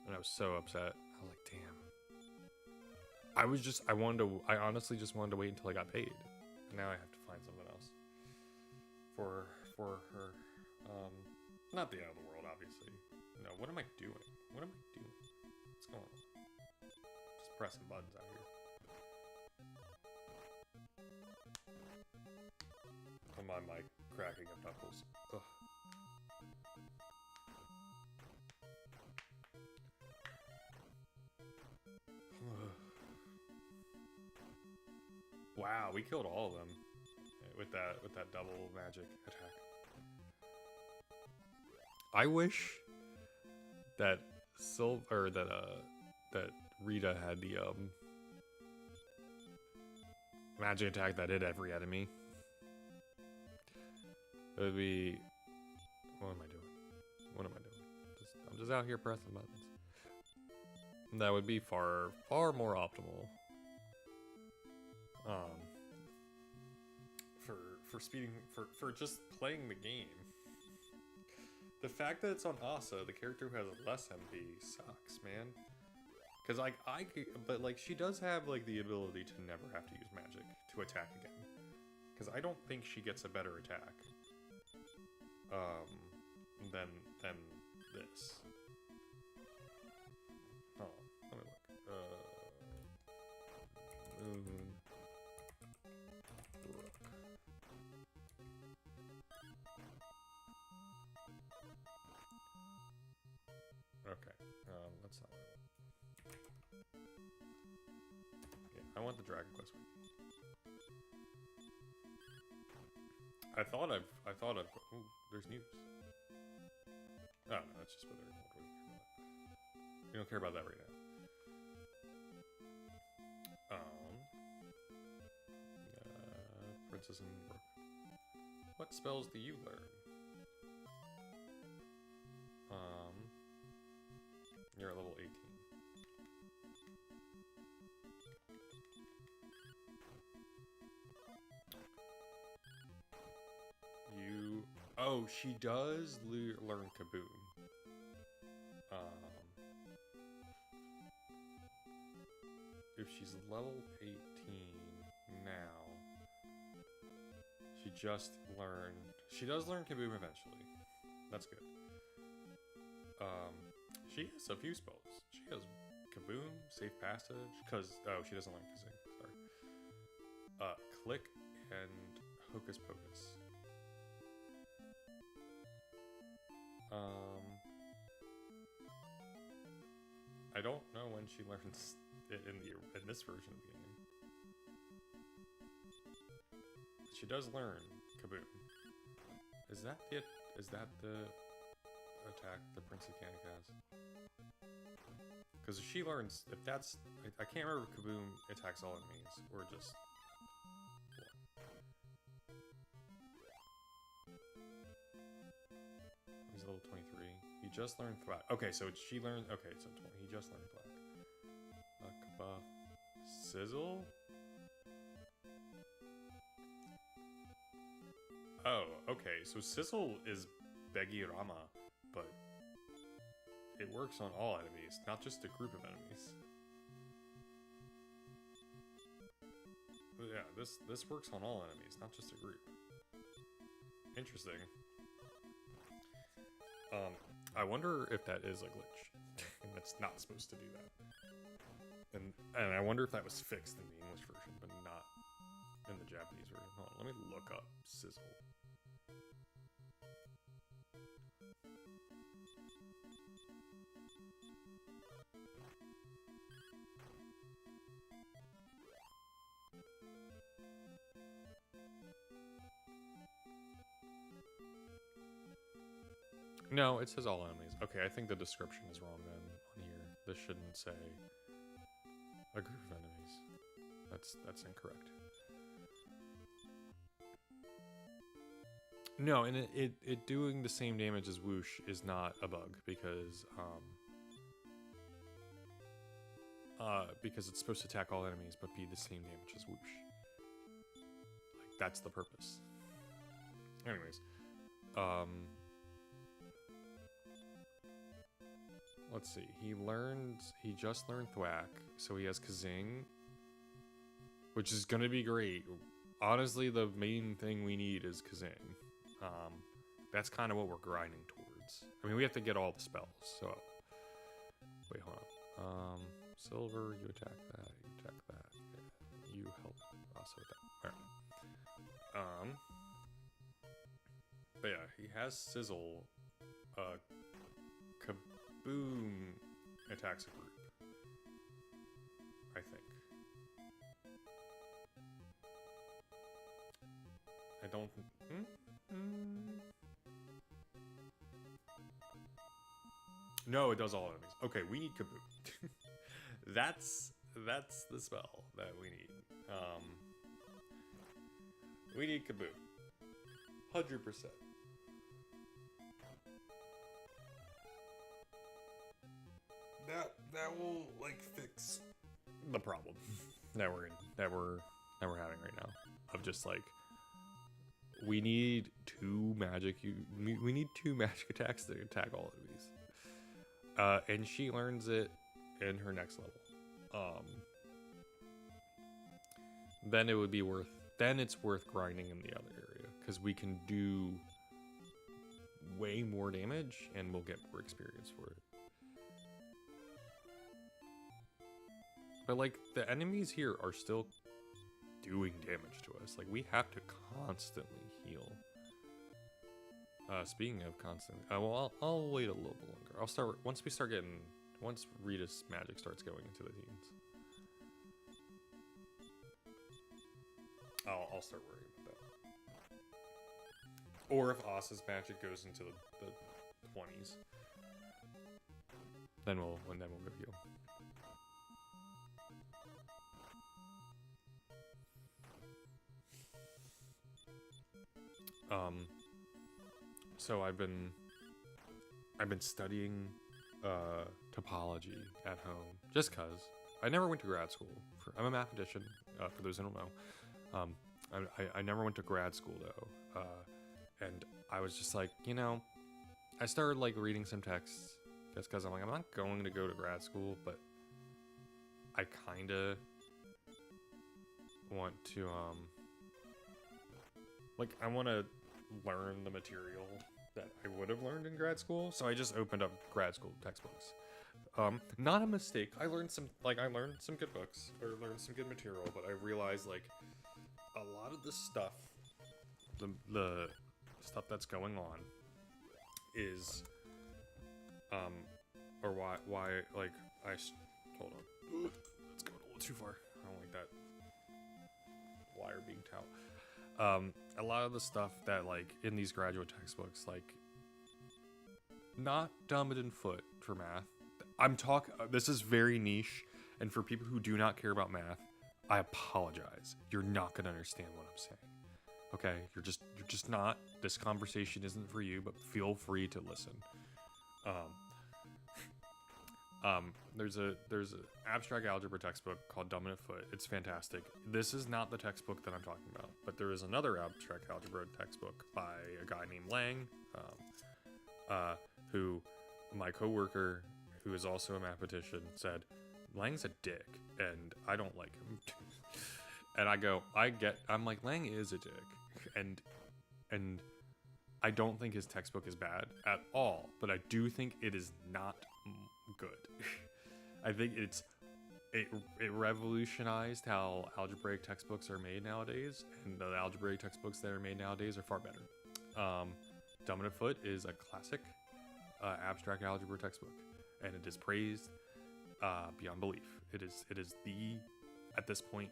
And I was so upset. I was like, damn. I honestly just wanted to wait until I got paid. And now I have to find something else. For her. Not the end of the world, obviously. No, what am I doing? What am I doing? What's going on? Just pressing buttons out here. On my mic, cracking of knuckles. Ugh. Wow, we killed all of them with that double magic attack. I wish that that Rita had the magic attack that hit every enemy. It would be. What am I doing? What am I doing? I'm just out here pressing buttons. That would be far more optimal. For speeding for just playing the game. The fact that it's on Asa, the character who has less MP, sucks, man. Cause like but like she does have like the ability to never have to use magic to attack again. Cause I don't think she gets a better attack. Than this. Oh, let me look. Okay, that's not what I want the Dragon Quest one. I thought I've. Ooh, there's news. Oh no, that's just what they're told. We don't care about that right now. Princess and Brook. What spells do you learn? You're at level 18. Oh, she does learn Kaboom. If she's level 18 now, she does learn Kaboom eventually. That's good. She has a few spells. She has Kaboom, Safe Passage, she doesn't learn Kazoo, sorry. Click and Hocus Pocus. I don't know when she learns it in this version of the game. She does learn Kaboom. Is that the attack the Prince of Canik has? Because if she learns, I can't remember if Kaboom attacks all enemies or just one. He's level 23. He just learned Thwack. Okay, so she learned. Okay, so 20. He just learned Thwack. Kabuff. Sizzle? Oh, okay. So Sizzle is Begirama, but it works on all enemies, not just a group of enemies. Yeah, this works on all enemies, not just a group. Interesting. I wonder if that is a glitch, and it's not supposed to do that. And I wonder if that was fixed in the English version, but not in the Japanese version. Hold on, let me look up sizzle. No, it says all enemies. Okay, I think the description is wrong then on here. This shouldn't say a group of enemies. That's incorrect. No, and it doing the same damage as Whoosh is not a bug because it's supposed to attack all enemies but be the same damage as Whoosh. Like that's the purpose. Anyways, let's see. He just learned Thwack, so he has Kazing, which is gonna be great. Honestly, the main thing we need is Kazing. That's kind of what we're grinding towards. I mean, we have to get all the spells, so... Wait, hold on. Silver, you attack that, you attack that. Yeah, you help us with that. Alright. But yeah, he has Sizzle. Kaboom attacks a group. I think. I don't... No, it does all enemies. Okay, we need Kaboom. That's the spell that we need. We need Kaboom. 100%. That will like fix the problem that we're having right now. Of just like we need two magic attacks to attack all enemies. And she learns it in her next level. Then it would be worth. Then it's worth grinding in the other area because we can do way more damage and we'll get more experience for it. But like the enemies here are still doing damage to us. Like we have to constantly heal. Speaking of constant, well, I'll wait a little bit longer. I'll start once Rita's magic starts going into the teens. I'll start worrying about that. Or if Asa's magic goes into the 20s, then we'll go heal. So I've been studying topology at home just cause I never went to grad school. I'm a mathematician. For those who don't know, I never went to grad school though, and I was just like, you know, I started like reading some texts just cause I'm like I'm not going to go to grad school, but I kind of want to like I want to learn the material that I would have learned in grad school, so I just opened up grad school textbooks. Not a mistake. I learned some good books or learned some good material, but I realized like a lot of the stuff, the stuff that's going on is or why like hold on. Let's go a little too far. I don't like that wire being tout. A lot of the stuff that like in these graduate textbooks, like not dumb it in foot for math. This is very niche, and for people who do not care about math, I apologize. You're not gonna understand what I'm saying. Okay, you're just not. This conversation isn't for you, but feel free to listen. There's a abstract algebra textbook called Dumb It in Foot. It's fantastic. This is not the textbook that I'm talking about, but there is another abstract algebra textbook by a guy named Lang, who my coworker, who is also a mathematician, said Lang's a dick, and I don't like him. And I'm like, Lang is a dick, and I don't think his textbook is bad at all, but I do think it is not good. I think it revolutionized how algebraic textbooks are made nowadays, and the algebraic textbooks that are made nowadays are far better. Dominant Foot is a classic abstract algebra textbook, and it is praised beyond belief. It is the, at this point,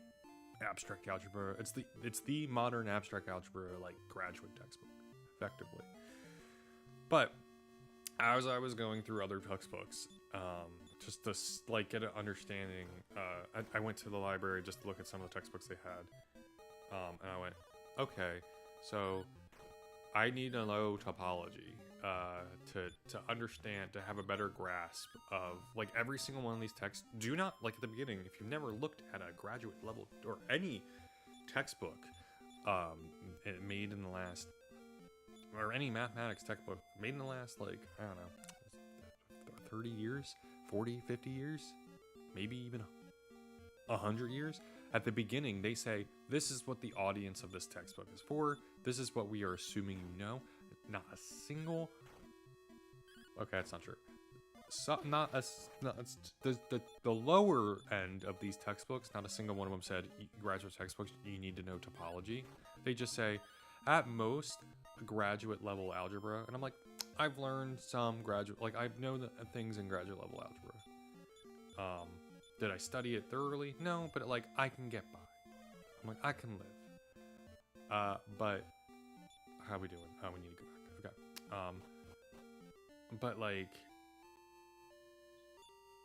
abstract algebra. It's the modern abstract algebra like graduate textbook, effectively. But as I was going through other textbooks, just to like get an understanding, I went to the library just to look at some of the textbooks they had, and I went, okay, so I need to know topology to understand, to have a better grasp of like every single one of these texts. Do not, like at the beginning, if you've never looked at a graduate level or any textbook made in the last, or any mathematics textbook made in the last, like, I don't know, 30 years, 40, 50 years, maybe even 100 years. At the beginning, they say, this is what the audience of this textbook is for. This is what we are assuming you know. Not a single... Okay, that's not true. The lower end of these textbooks, not a single one of them said, graduate textbooks, you need to know topology. They just say, at most, graduate level algebra. And I'm like, I've learned some graduate... Like, I know the things in graduate level algebra. Did I study it thoroughly? No, but like, I can get by. I'm like, I can live. But how we doing? Oh, we need to go back. Okay. But like,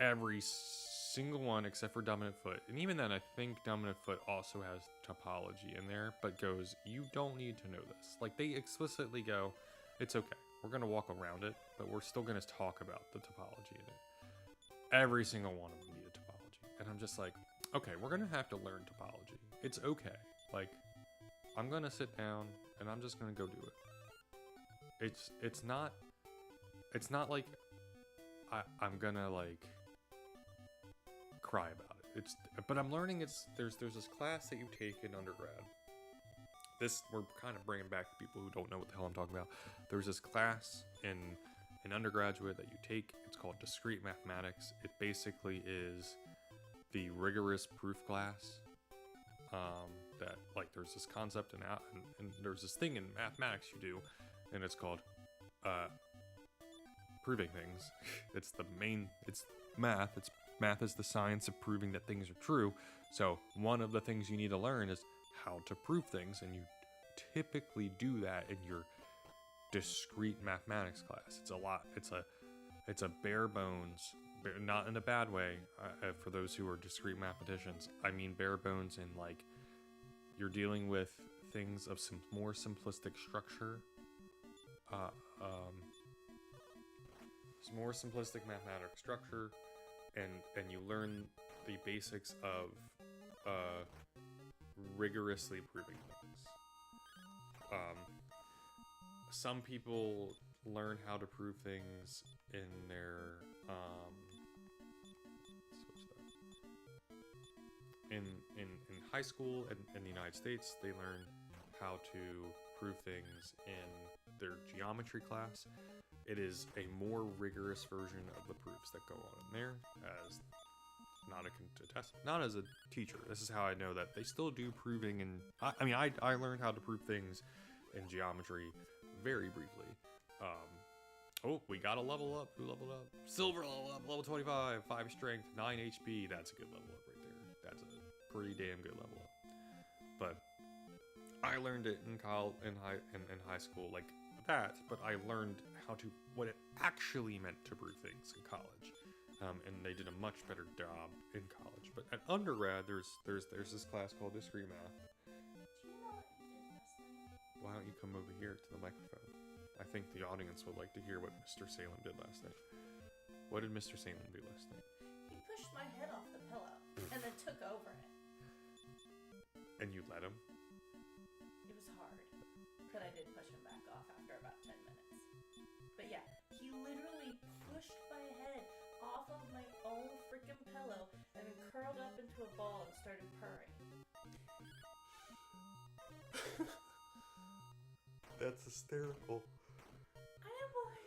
every single one except for Dominant Foot, and even then, I think Dominant Foot also has topology in there, but goes, you don't need to know this. Like, they explicitly go, it's okay. We're gonna walk around it, but we're still gonna talk about the topology in it. Every single one of them needed topology, and I'm just like, okay, we're gonna have to learn topology. It's okay. Like, I'm gonna sit down and I'm just gonna go do it. It's not like I'm gonna like cry about it. But I'm learning. There's this class that you take in undergrad. This, we're kind of bringing back people who don't know what the hell I'm talking about. There's this class in undergraduate that you take. It's called discrete mathematics. It basically is the rigorous proof class. That like there's this concept and there's this thing in mathematics you do, and it's called proving things. It's math. Math is the science of proving that things are true. So one of the things you need to learn is how to prove things, and you typically do that in your discrete mathematics class. It's a bare bones, not in a bad way, for those who are discrete mathematicians. I mean bare bones in like, you're dealing with things of some more simplistic structure, more simplistic mathematical structure, and you learn the basics of rigorously proving things. Some people learn how to prove things in their in high school in the United States. They learn how to prove things in their geometry class. It is a more rigorous version of the proofs that go on in there, as not as a teacher. This is how I know that they still do proving, and I learned how to prove things in geometry very briefly. Oh, we got a level up. Who leveled up? Silver level up, level 25, 5 strength, 9 HP. That's a good level up right there. That's a pretty damn good level up. But I learned it in high school like that, but I learned what it actually meant to prove things in college. And they did a much better job in college. But at undergrad, there's this class called discrete math. Do you know what you did last night? Why don't you come over here to the microphone? I think the audience would like to hear what Mr. Salem did last night. What did Mr. Salem do last night? He pushed my head off the pillow and then took over it. And you let him? It was hard, but I did push him back off after about 10 minutes. But yeah, he literally pushed my head off of my own freaking pillow and then curled up into a ball and started purring. That's hysterical. I am like,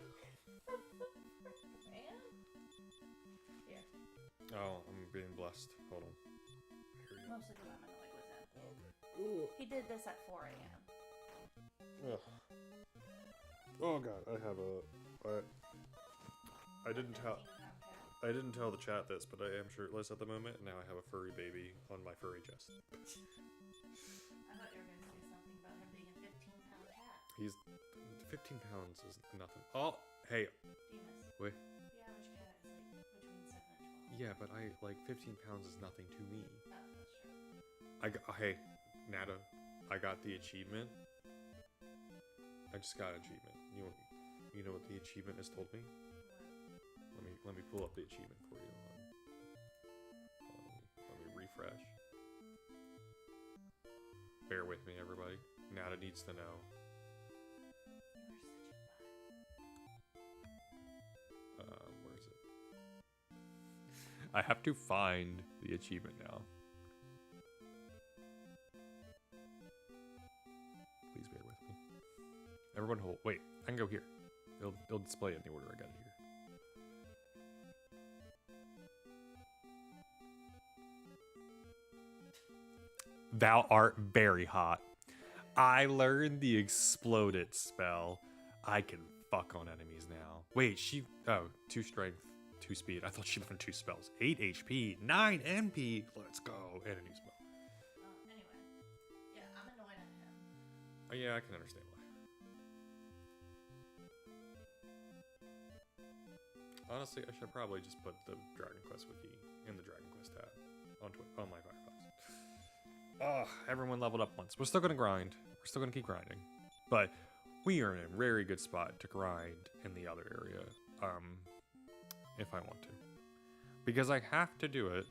what the frick, man? Here. Oh, I'm being blessed. Hold on. Here you go. Mostly because Amanoy was in. Okay. He did this at 4 a.m. Ugh. Oh god, I have a. I didn't tell. 15-pound cat. I didn't tell the chat this, but I am shirtless at the moment, and now I have a furry baby on my furry chest. I thought you were going to say something about him being a 15-pound cat. He's 15 pounds is nothing. Oh, hey, Demas. wait. The average cat is like between 7 and 12. Yeah, but I like 15 pounds is nothing to me. Oh, that's true. Hey, Nada, I got the achievement. I just got an achievement. You know what the achievement has told me? Let me pull up the achievement for you. Let me refresh. Bear with me, everybody. Nada needs to know. You are such a butt. Where is it? I have to find the achievement now. Please bear with me. Everyone hold. Wait, I can go here. It'll display it in the order I got it here. Thou art very hot. I learned the exploded spell. I can fuck on enemies now. Wait, oh, 2 strength, 2 speed. I thought she learned 2 spells. 8 HP, 9 MP. Let's go. And a new spell. Anyway. Yeah, I'm annoyed at him. Oh, yeah, I can understand why. Honestly, I should probably just put the Dragon Quest wiki in the Dragon Quest tab on my Firefox. Oh, everyone leveled up once. We're still gonna grind. We're still gonna keep grinding, but we are in a very good spot to grind in the other area, if I want to, because I have to do it,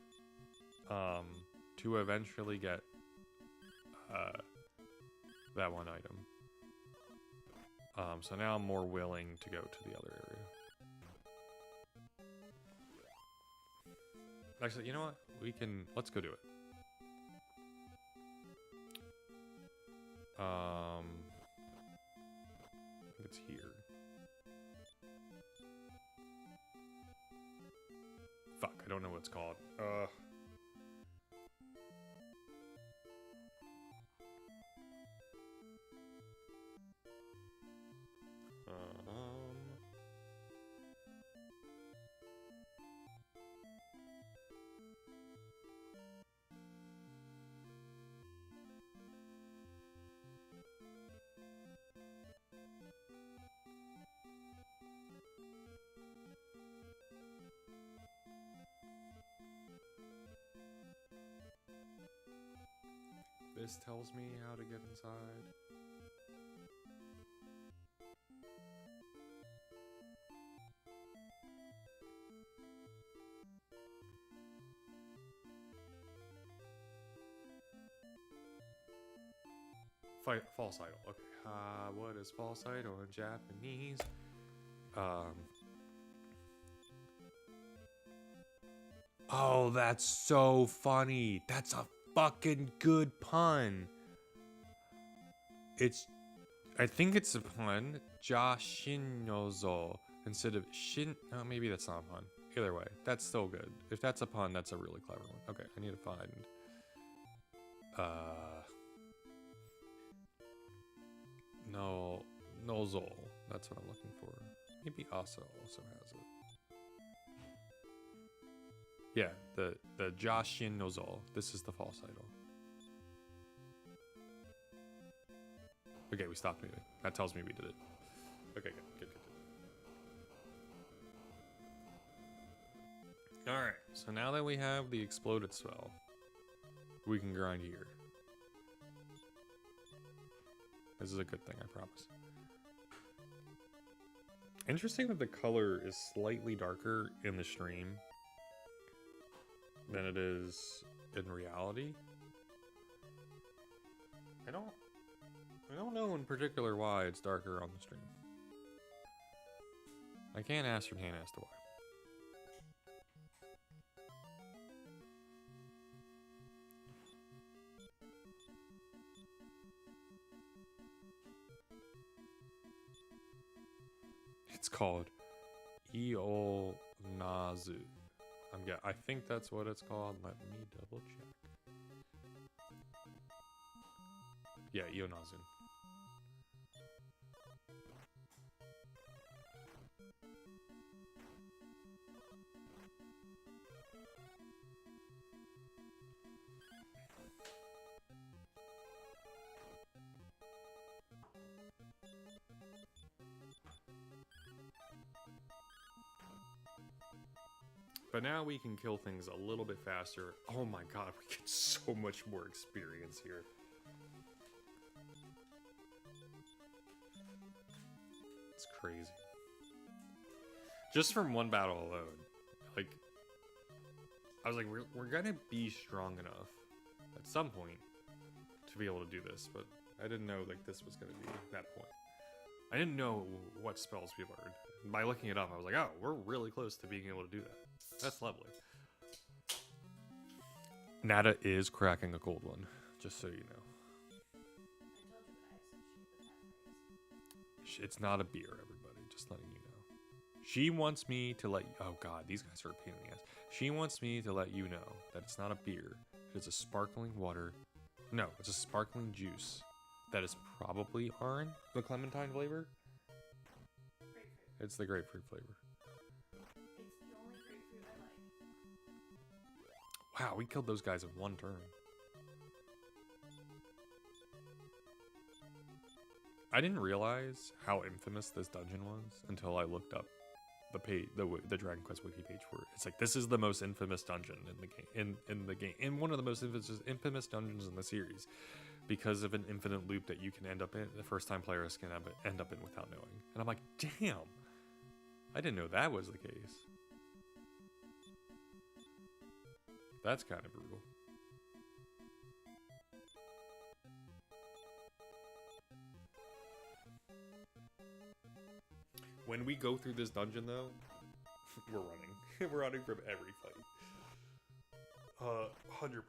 to eventually get that one item. So now I'm more willing to go to the other area. Actually, you know what? Let's go do it. I think it's here. Fuck, I don't know what it's called. This tells me how to get inside. False idol. Okay. What is false idol in Japanese? Oh, that's so funny. That's a fucking good pun. I think it's a pun. Jashinozo instead of shin. No, maybe that's not a pun. Either way, that's still good. If that's a pun, that's a really clever one. Okay, I need to find. No, Nozo. That's what I'm looking for. Maybe Asa also has it. Yeah, the Jashin Nozo. This is the false idol. Okay, we stopped moving. That tells me we did it. Okay, good. Alright, so now that we have the exploded spell, we can grind here. This is a good thing, I promise. Interesting that the color is slightly darker in the stream than it is in reality. I don't know in particular why it's darker on the stream. I can't ascertain as to why. It's called Eolnazu. I think that's what it's called. Let me double check. Yeah, Eolnazu. But now we can kill things a little bit faster. Oh my god, we get so much more experience here. It's crazy. Just from one battle alone. Like, I was like, we're gonna be strong enough at some point to be able to do this, but I didn't know like this was gonna be that point. I didn't know what spells we learned. By looking it up, I was like, oh, we're really close to being able to do that. That's lovely. Nada is cracking a cold one, just so you know. It's not a beer, everybody. Just letting you know. She wants me to let... Oh, God. These guys are a pain in the ass. She wants me to let you know that it's not a beer. It's a sparkling water. No, it's a sparkling juice. That is probably orange. The clementine flavor? Grapefruit. It's the grapefruit flavor. It's the only grapefruit I like. Wow, we killed those guys in one turn. I didn't realize how infamous this dungeon was until I looked up the page, the Dragon Quest wiki page for it. It's like, this is the most infamous dungeon in the game, in the game, and one of the most infamous dungeons in the series, because of an infinite loop that you can end up in. The first time players can end up in without knowing. And I'm like, damn, I didn't know that was the case. That's kind of brutal. When we go through this dungeon, though, we're running. We're running from every fight. 100%.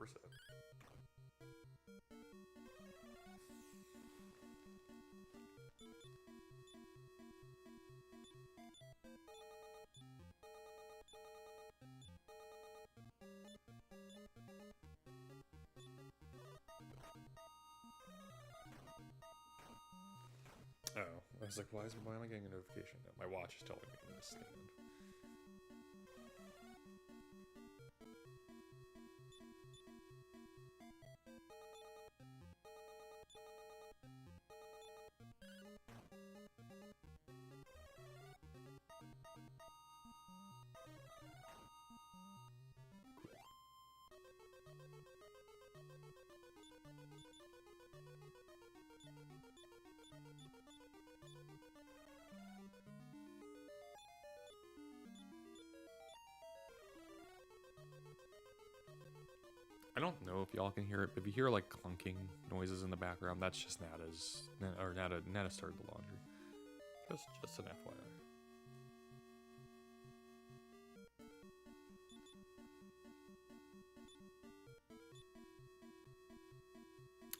Oh, I was like, why am I getting a notification? My watch is telling me to stand. I don't know if y'all can hear it, but if you hear like clunking noises in the background, that's just Nada started the laundry. Just an FYI.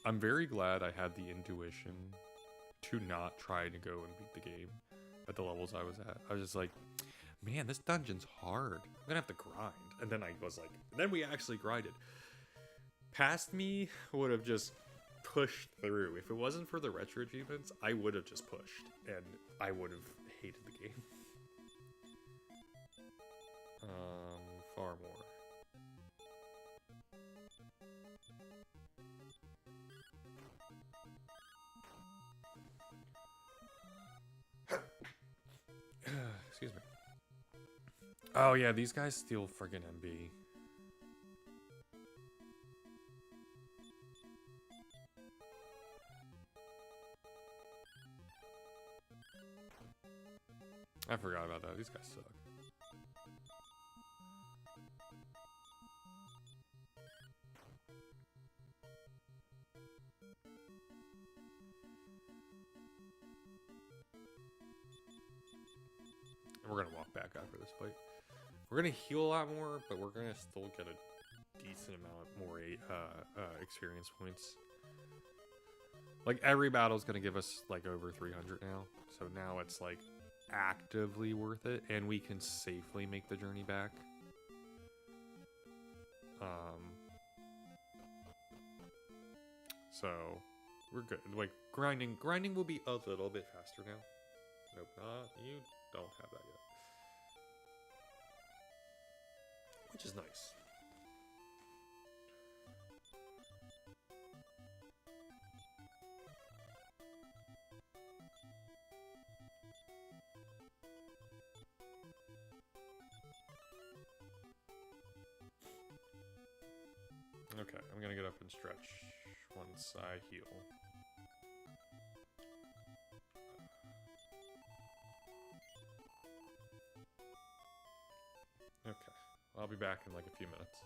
I'm very glad I had the intuition to not try to go and beat the game at the levels I was at. I was just like, man, this dungeon's hard. I'm gonna have to grind. And then I was like, then we actually grinded. Past me would have just pushed through. If it wasn't for the retro achievements, I would have just pushed, and I would have hated the game. Far more. Excuse me. Oh yeah, these guys steal friggin' MB. I forgot about that. These guys suck. And we're gonna walk back after this fight. We're gonna heal a lot more, but we're gonna still get a decent amount more experience points. Like every battle is gonna give us like over 300 now. So now it's like actively worth it, and we can safely make the journey back. So we're good. Like grinding will be a little bit faster now. Nope, not you. Don't have that yet, which is nice. Okay, I'm gonna get up and stretch once I heal. Okay, I'll be back in like a few minutes.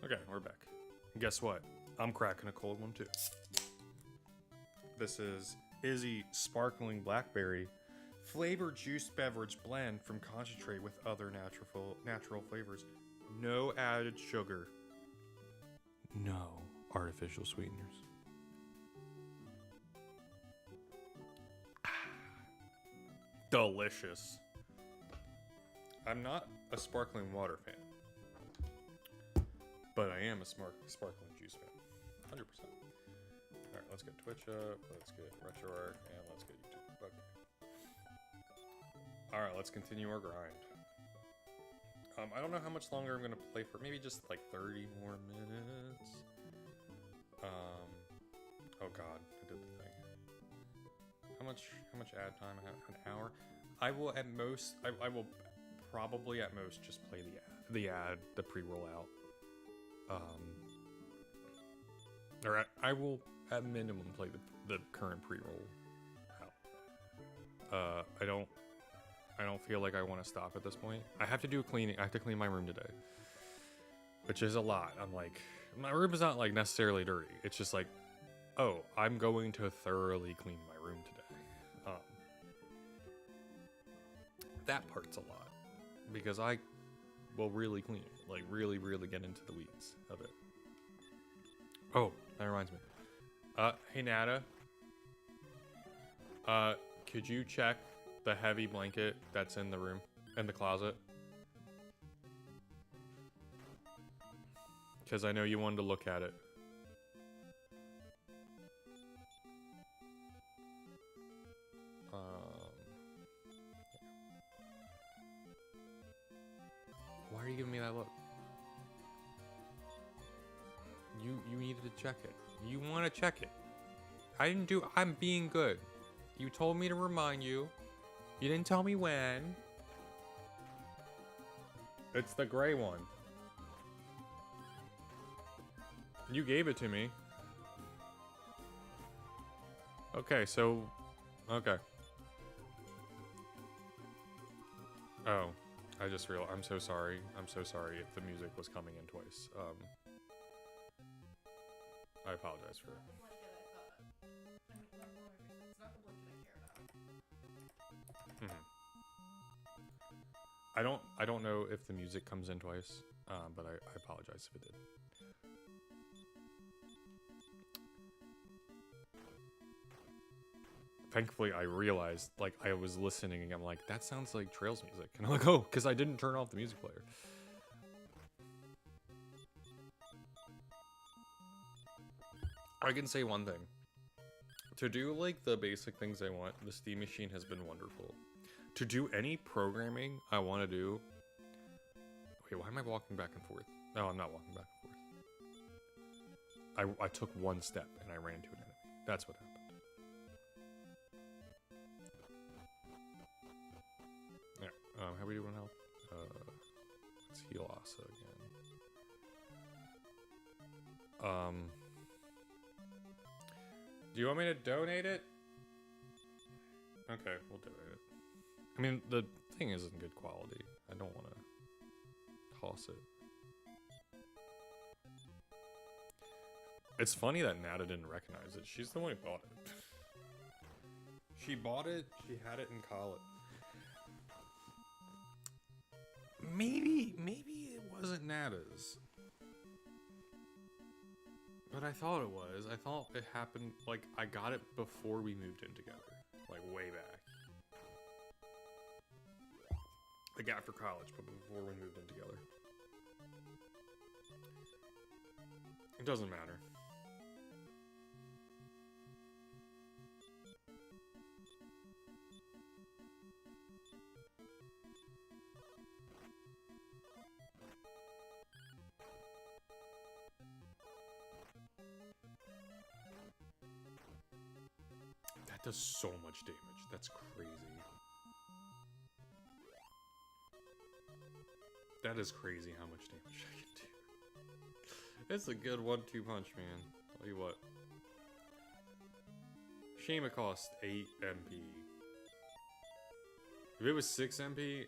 Okay, we're back. Guess what? I'm cracking a cold one too. This is Izzy Sparkling Blackberry flavored juice beverage blend from concentrate with other natural flavors. No added sugar. No artificial sweeteners. Delicious. I'm not a sparkling water fan, but I am a sparkling juice fan. 100%. Alright, let's get Twitch up, let's get RetroArch, and let's get YouTube. Okay. Alright, let's continue our grind. I don't know how much longer I'm going to play for. Maybe just like 30 more minutes. Oh god, I did the thing. How much ad time I have? An hour? I will at most, I will probably at most just play the pre-roll out. Or I will at minimum play the current pre-roll out. I don't feel like I want to stop at this point. I have to do cleaning. I have to clean my room today, which is a lot. I'm like, my room is not like necessarily dirty. It's just like, oh, I'm going to thoroughly clean my room today. that part's a lot. Because I will really clean it. Like, really, really get into the weeds of it. Oh, that reminds me. Hey, Nada. Could you check the heavy blanket that's in the room? In the closet? Because I know you wanted to look at it. Why are you giving me that look? You needed to check it. You want to check it. I didn't do... I'm being good. You told me to remind you. You didn't tell me when. It's the gray one. You gave it to me. Okay, so... Okay. Oh. I just realized... I'm so sorry. I'm so sorry if the music was coming in twice. I apologize for... I don't know if the music comes in twice, but I apologize if it did. Thankfully, I realized, like, I was listening and I'm like, that sounds like Trails music. And I'm like, oh, because I didn't turn off the music player. I can say one thing. To do, like, the basic things I want, the Steam Machine has been wonderful. To do any programming I want to do... Wait, why am I walking back and forth? No, I'm not walking back and forth. I took one step and I ran into an enemy. That's what happened. Yeah, how are we doing health? Let's heal Asa again. Do you want me to donate it? Okay, we'll donate it. I mean, the thing isn't good quality. I don't want to toss it. It's funny that Nada didn't recognize it. She's the one who bought it. She bought it, she had it in college. Maybe it wasn't Nada's. But I thought it was. I thought it happened, like, I got it before we moved in together. Like, way back. Like, after college, but before we moved in together. It doesn't matter. That does so much damage. That's crazy. That is crazy how much damage I can do. It's a good 1-2 punch, man. Tell you what. Shame it cost 8 MP. If it was 6 MP,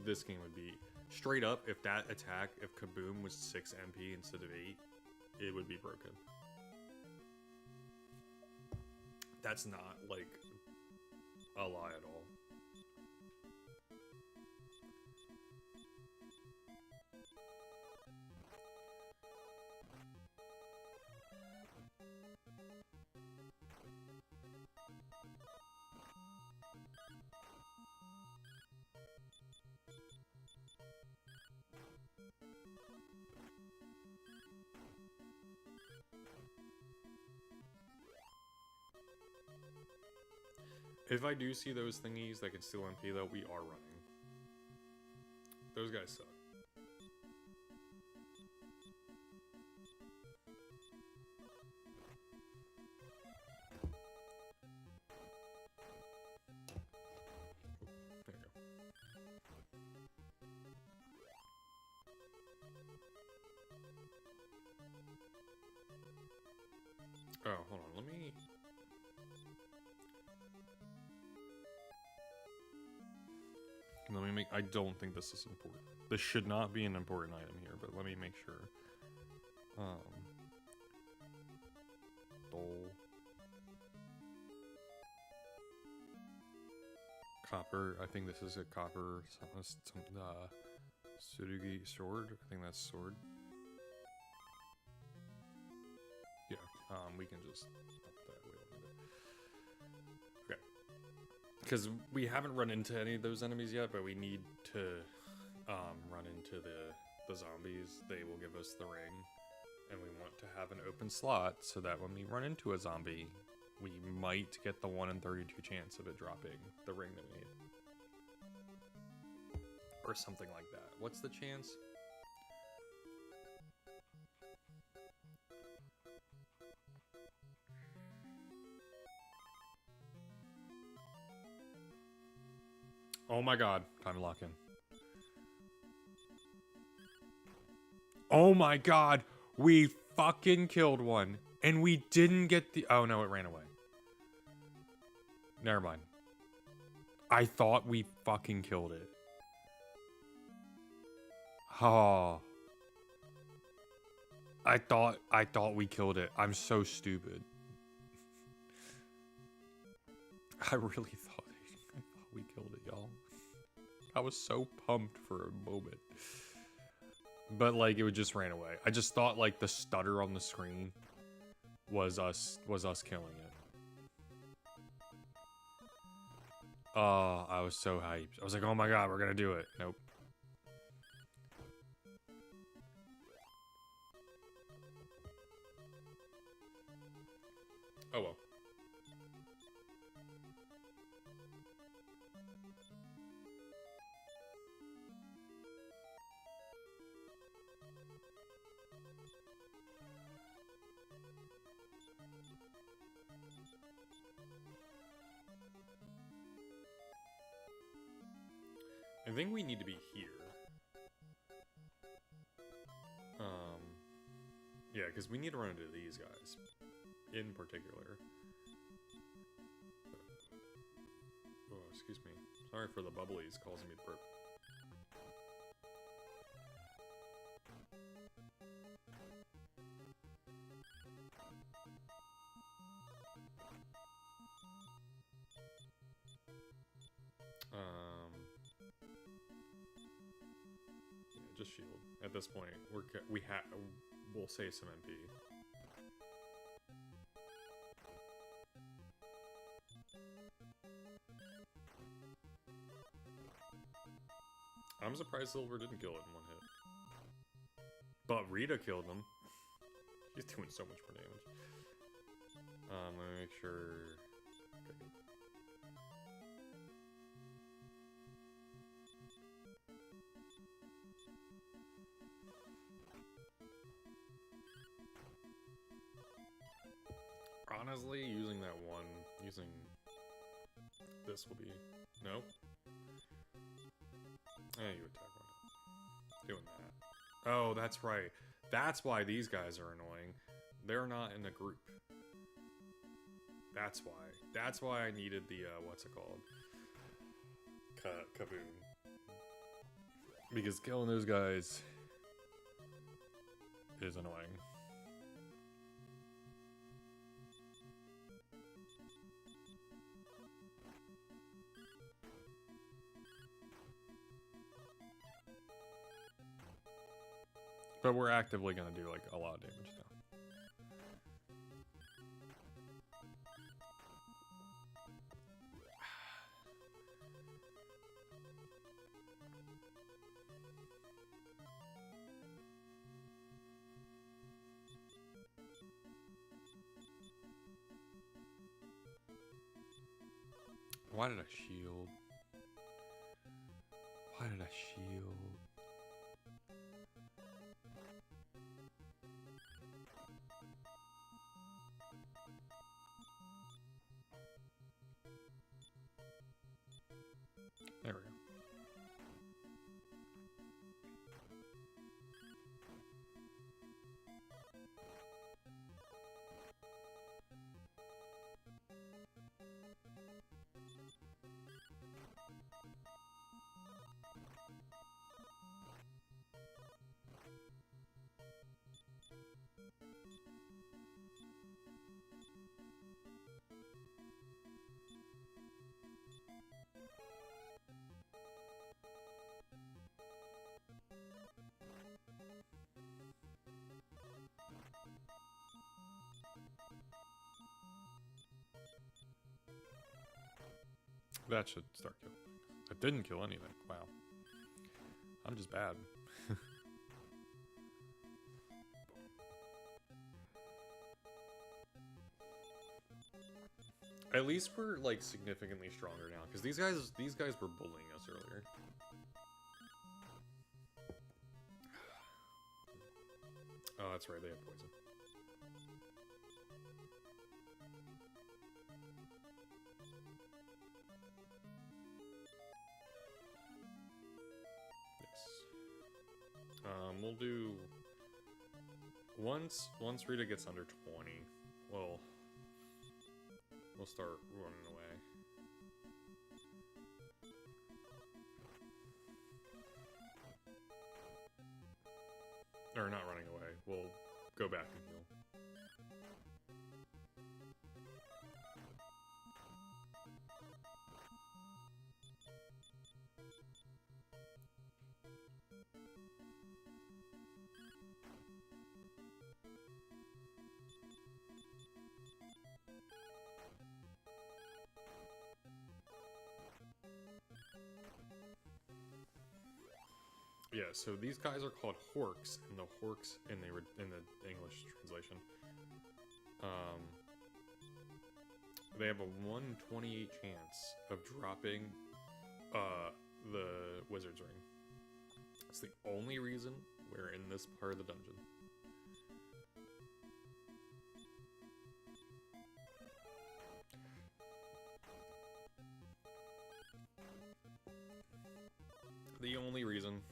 this game would be... Straight up, if that attack, if Kaboom was 6 MP instead of 8, it would be broken. That's not, like, a lie at all. If I do see those thingies that can steal MP, though, we are running. Those guys suck. There you go. Oh, hold on. Let me... I don't think this is important. This should not be an important item here, but let me make sure. Dole. copper. I think this is a copper Tsurugi sword. I think that's sword. Yeah, we can just up that. We don't need it. Okay. Because we haven't run into any of those enemies yet, but we need to run into the zombies. They will give us the ring, and we want to have an open slot so that when we run into a zombie, we might get the 1 in 32 chance of it dropping the ring that we need. Or something like that. What's the chance? Oh my god. Time to lock in. Oh my god. We fucking killed one. And we didn't get the... Oh no, it ran away. Never mind. I thought we fucking killed it. Oh. I thought we killed it. I'm so stupid. I really thought we killed it, y'all. I was so pumped for a moment. But like it just ran away. I just thought like the stutter on the screen was us killing it. Oh, I was so hyped. I was like, oh my god, we're gonna do it. Nope. Oh well. I think we need to be here. Yeah, because we need to run into these guys. In particular. Oh, excuse me. Sorry for the bubblies causing me to burp. Yeah, just shield. At this point, we'll save some MP. I'm surprised Silver didn't kill it in one hit. But Rita killed him. She's doing so much more damage. Let me make sure. Okay, good. Honestly, using this will be... No? You attack one. Doing that. Oh, that's right. That's why these guys are annoying. They're not in a group. That's why. That's why I needed the, what's it called? Kaboom. Because killing those guys is annoying. But we're actively going to do, like, a lot of damage now. Why did I shield? Why did I shield? There we go. That should start killing things. It didn't kill anything. Wow. I'm just bad. At least we're like significantly stronger now, because these guys were bullying us earlier. Oh, that's right, they have poison. Yes. We'll do once Rita gets under 20, we'll start running away. Or not running away. We'll go back and heal. Yeah, so these guys are called Horks, and the Horks in the English translation, they have a 1/28 chance of dropping the Wizard's Ring. It's the only reason we're in this part of the dungeon. The only reason.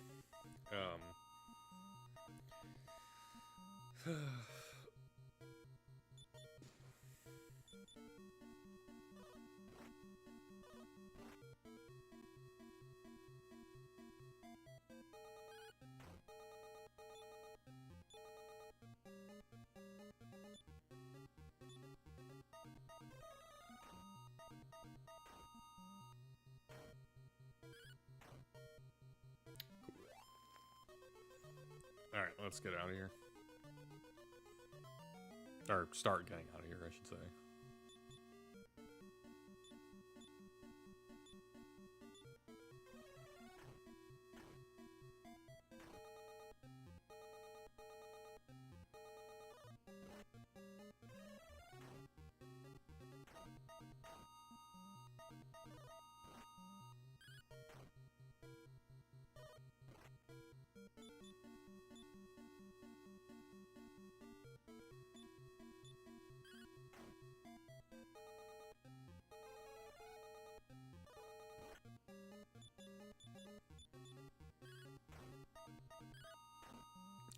Alright, let's get out of here. Or start getting out of here, I should say.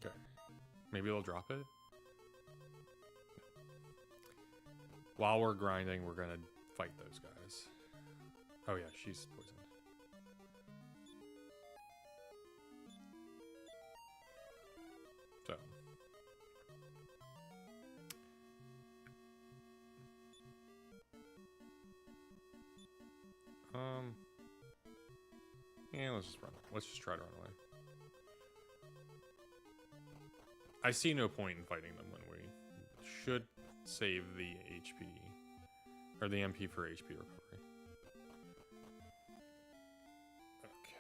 Okay. Maybe they'll drop it? While we're grinding, we're gonna fight those guys. Oh yeah, she's poisoned. So. Yeah, let's just run. Let's just try to run away. I see no point in fighting them when we should save the HP. Or the MP for HP recovery. Okay.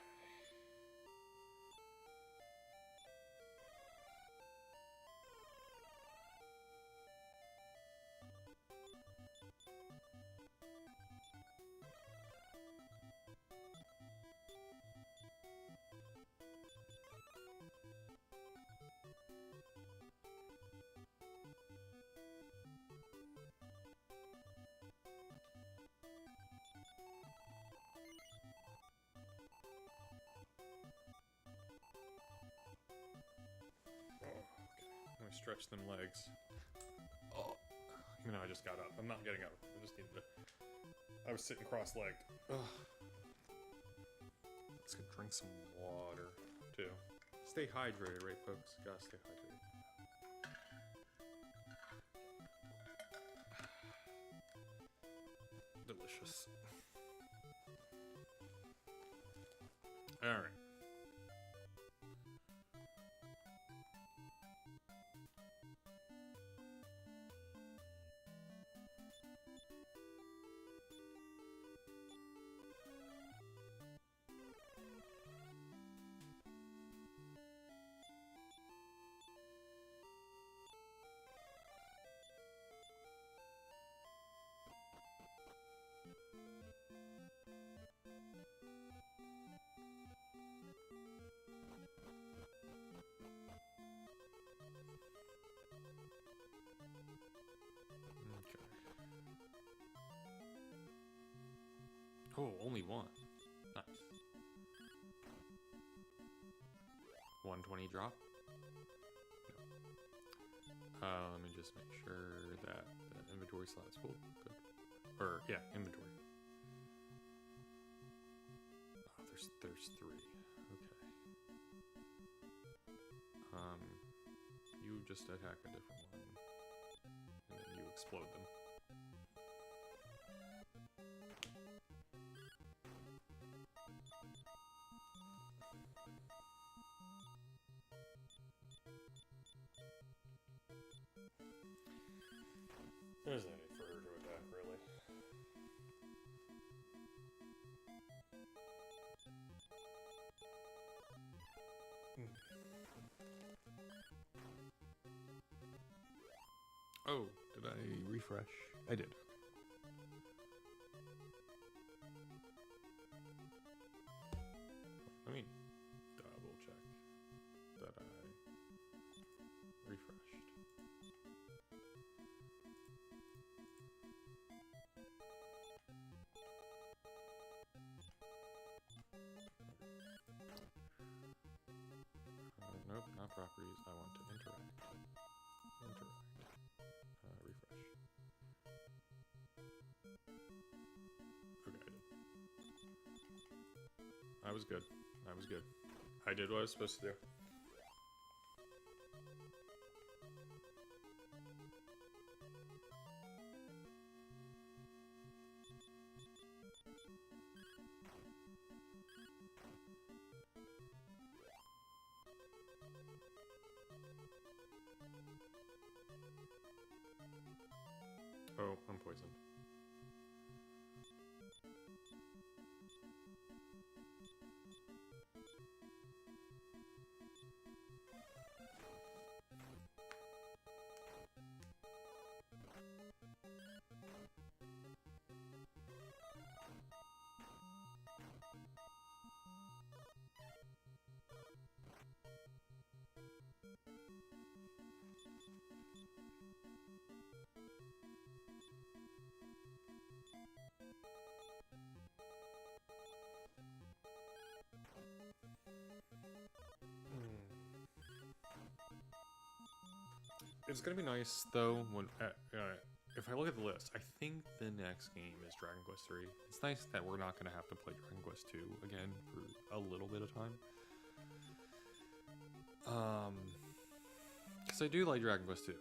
Let me stretch them legs. Oh, even though I just got up. I'm not getting up. I just needed to. I was sitting cross-legged. Let's go drink some water, too. Stay hydrated, right, folks? Gotta stay hydrated. Delicious. Alright. Oh, only one. Nice. 120 drop. No. Let me just make sure that the inventory slot is full. Good. Or yeah, inventory. Oh, there's 3. Okay. You just attack a different one, and then you explode them. There isn't any further to attack, really. Oh, did I refresh? I did. Let me double check that I refreshed. Nope, not properties. I want to interact. Refresh. Okay, I did. I was good. I was good. I did what I was supposed to do. Oh, I'm poisoned. It's gonna be nice though when if I look at the list, I think the next game is Dragon Quest III. It's nice that we're not gonna have to play Dragon Quest II again for a little bit of time. Because I do like Dragon Quest II,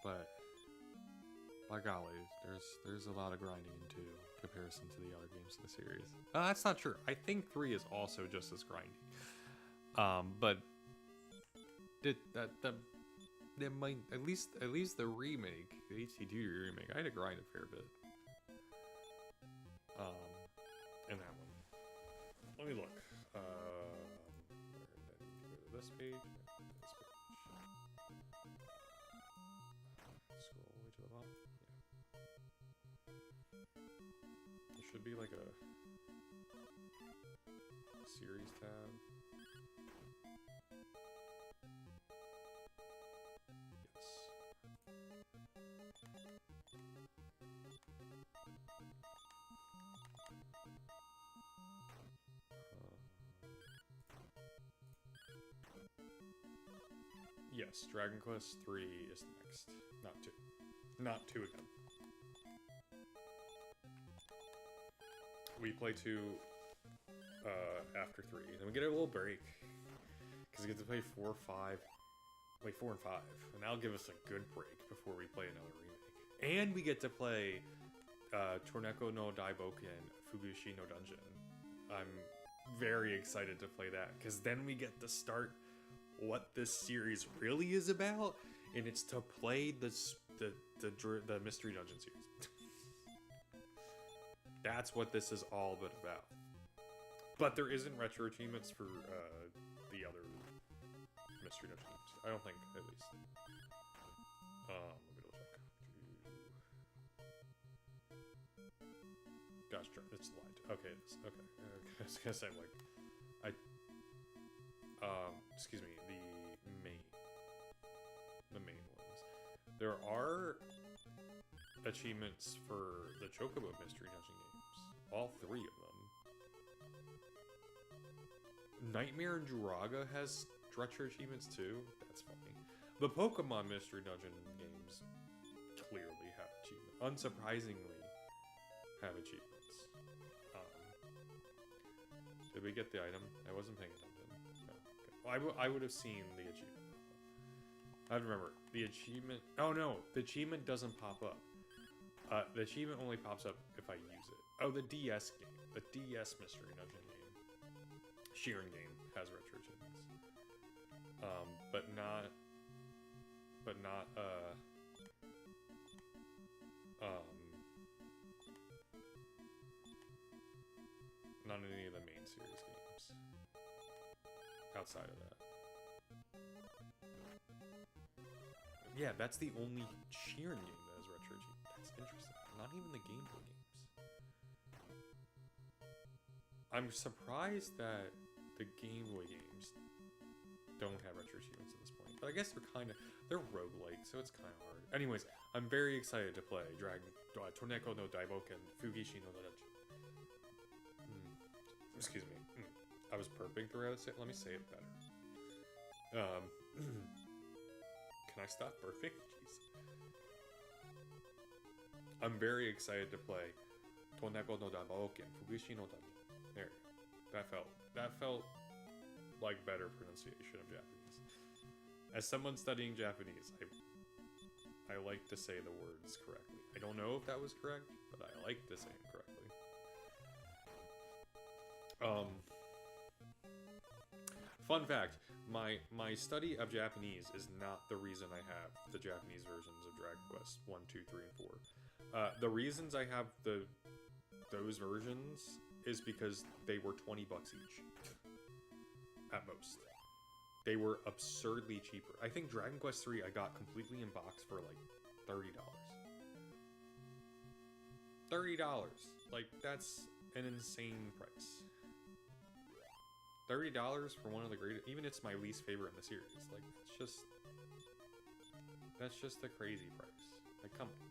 but by golly, there's a lot of grinding into comparison to the other games in the series. That's not true. I think 3 is also just as grindy. But that might at least the remake, the HT2 remake, I had to grind a fair bit. In that one. Let me look. This page. Scroll all the way to the bottom. Yeah. There should be like a series tab. Yes, Dragon Quest III is next. Not 2. Not 2 again. We play 2 after 3. Then we get a little break. Because we get to play 4, 5. Wait, 4 and 5. And that'll give us a good break before we play another remake. And we get to play Torneko no Daiboken Fugushi no Dungeon. I'm very excited to play that. Because then we get to start what this series really is about, and it's to play the Mystery Dungeon series. That's what this is all but about. But there isn't retro achievements for the other Mystery Dungeon games. I don't think, at least. Let me double check. Gosh, it's lied. Okay, it is. Okay. I was gonna say, like, excuse me, the main ones. There are achievements for the Chocobo Mystery Dungeon games, all 3 of them, Nightmare and Juraga has retro achievements too. That's funny. The Pokemon Mystery Dungeon games clearly have achievements. Unsurprisingly, have achievements. Did we get the item? I wasn't paying attention. No. Okay. Well, I would have seen the achievement. I remember the achievement. Oh no, the achievement doesn't pop up. The achievement only pops up if I use it. Oh, the DS game, the DS Mystery Dungeon game, Sheeran game has retro achievements. But not not any of the main series games. Outside of that. Yeah, that's the only Sheeran game that has retro achievements. That's interesting. Not even the Game Boy games. I'm surprised that the Game Boy games don't have retro achievements at this point. But I guess they're roguelike, so it's kind of hard. Anyways, I'm very excited to play Toneko no Daiboken Fugishi no Dodachi. Excuse me. I was burping throughout it. Let me say it better. Can I stop burping? Jeez. I'm very excited to play Toneko no Daiboken Fugishi no Dodachi. There you go. That felt like better pronunciation of Japanese. As someone studying Japanese, I like to say the words correctly. I don't know if that was correct, but I like to say it correctly. Fun fact, my study of Japanese is not the reason I have the Japanese versions of Dragon Quest 1, 2, 3, and 4. The reasons I have those versions is because they were $20 each. At most. They were absurdly cheaper. I think Dragon Quest III I got completely in box for like $30. $30! Like, that's an insane price. $30 for one of the greatest, even it's my least favorite in the series. Like, that's just a crazy price. Like, come on.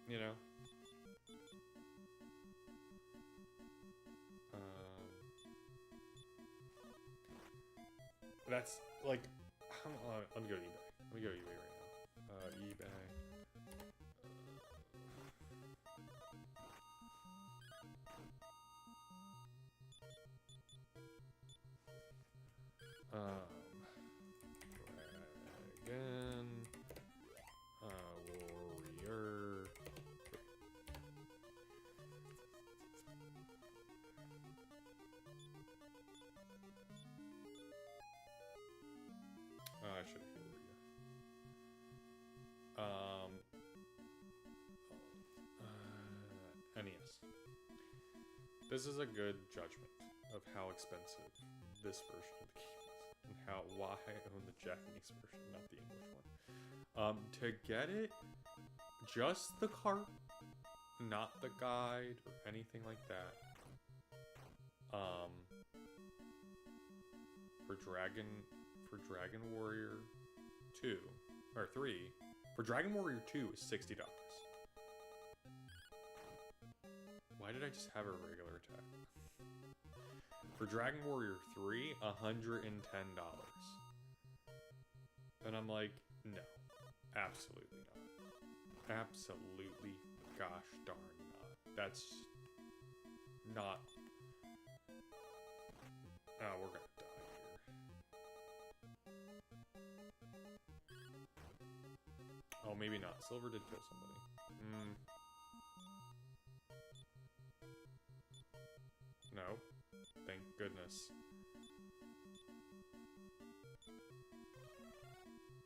You know? That's like, let me go to eBay. Let me go to eBay right now. eBay. Dragon Warrior. I should have healed you. NES. This is a good judgment of how expensive this version of the game is, and why I own the Japanese version, not the English one. To get it, just the cart, not the guide or anything like that. For Dragon Warrior 2 or 3, for Dragon Warrior 2 is $60. Why did I just have a regular attack? For Dragon Warrior 3, $110. And I'm like, no, absolutely not. Absolutely gosh darn not. That's not. Oh, we're gonna die here. Oh, maybe not. Silver did kill somebody. No. Thank goodness.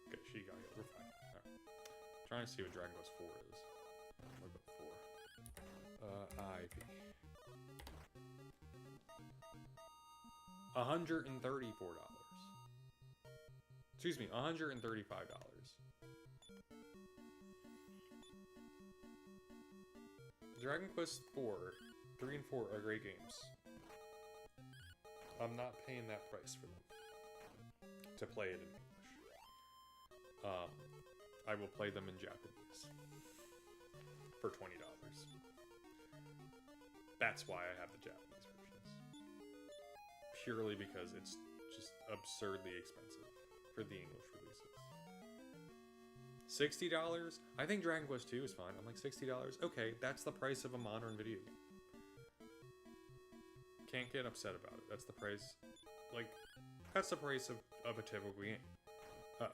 Okay, she got it. We're fine. Alright. Trying to see what Dragon Quest IV is. What about 4? IV. $134. Excuse me, $135. Dragon Quest 3 and 4 are great games. I'm not paying that price for them to play it in English. I will play them in Japanese for $20. That's why I have the Japanese versions. purely because it's just absurdly expensive for the English releases. $60? I think Dragon Quest II is fine. I'm like, $60? Okay, that's the price of a modern video game. Can't get upset about it. That's the price. Like, that's the price of a typical game.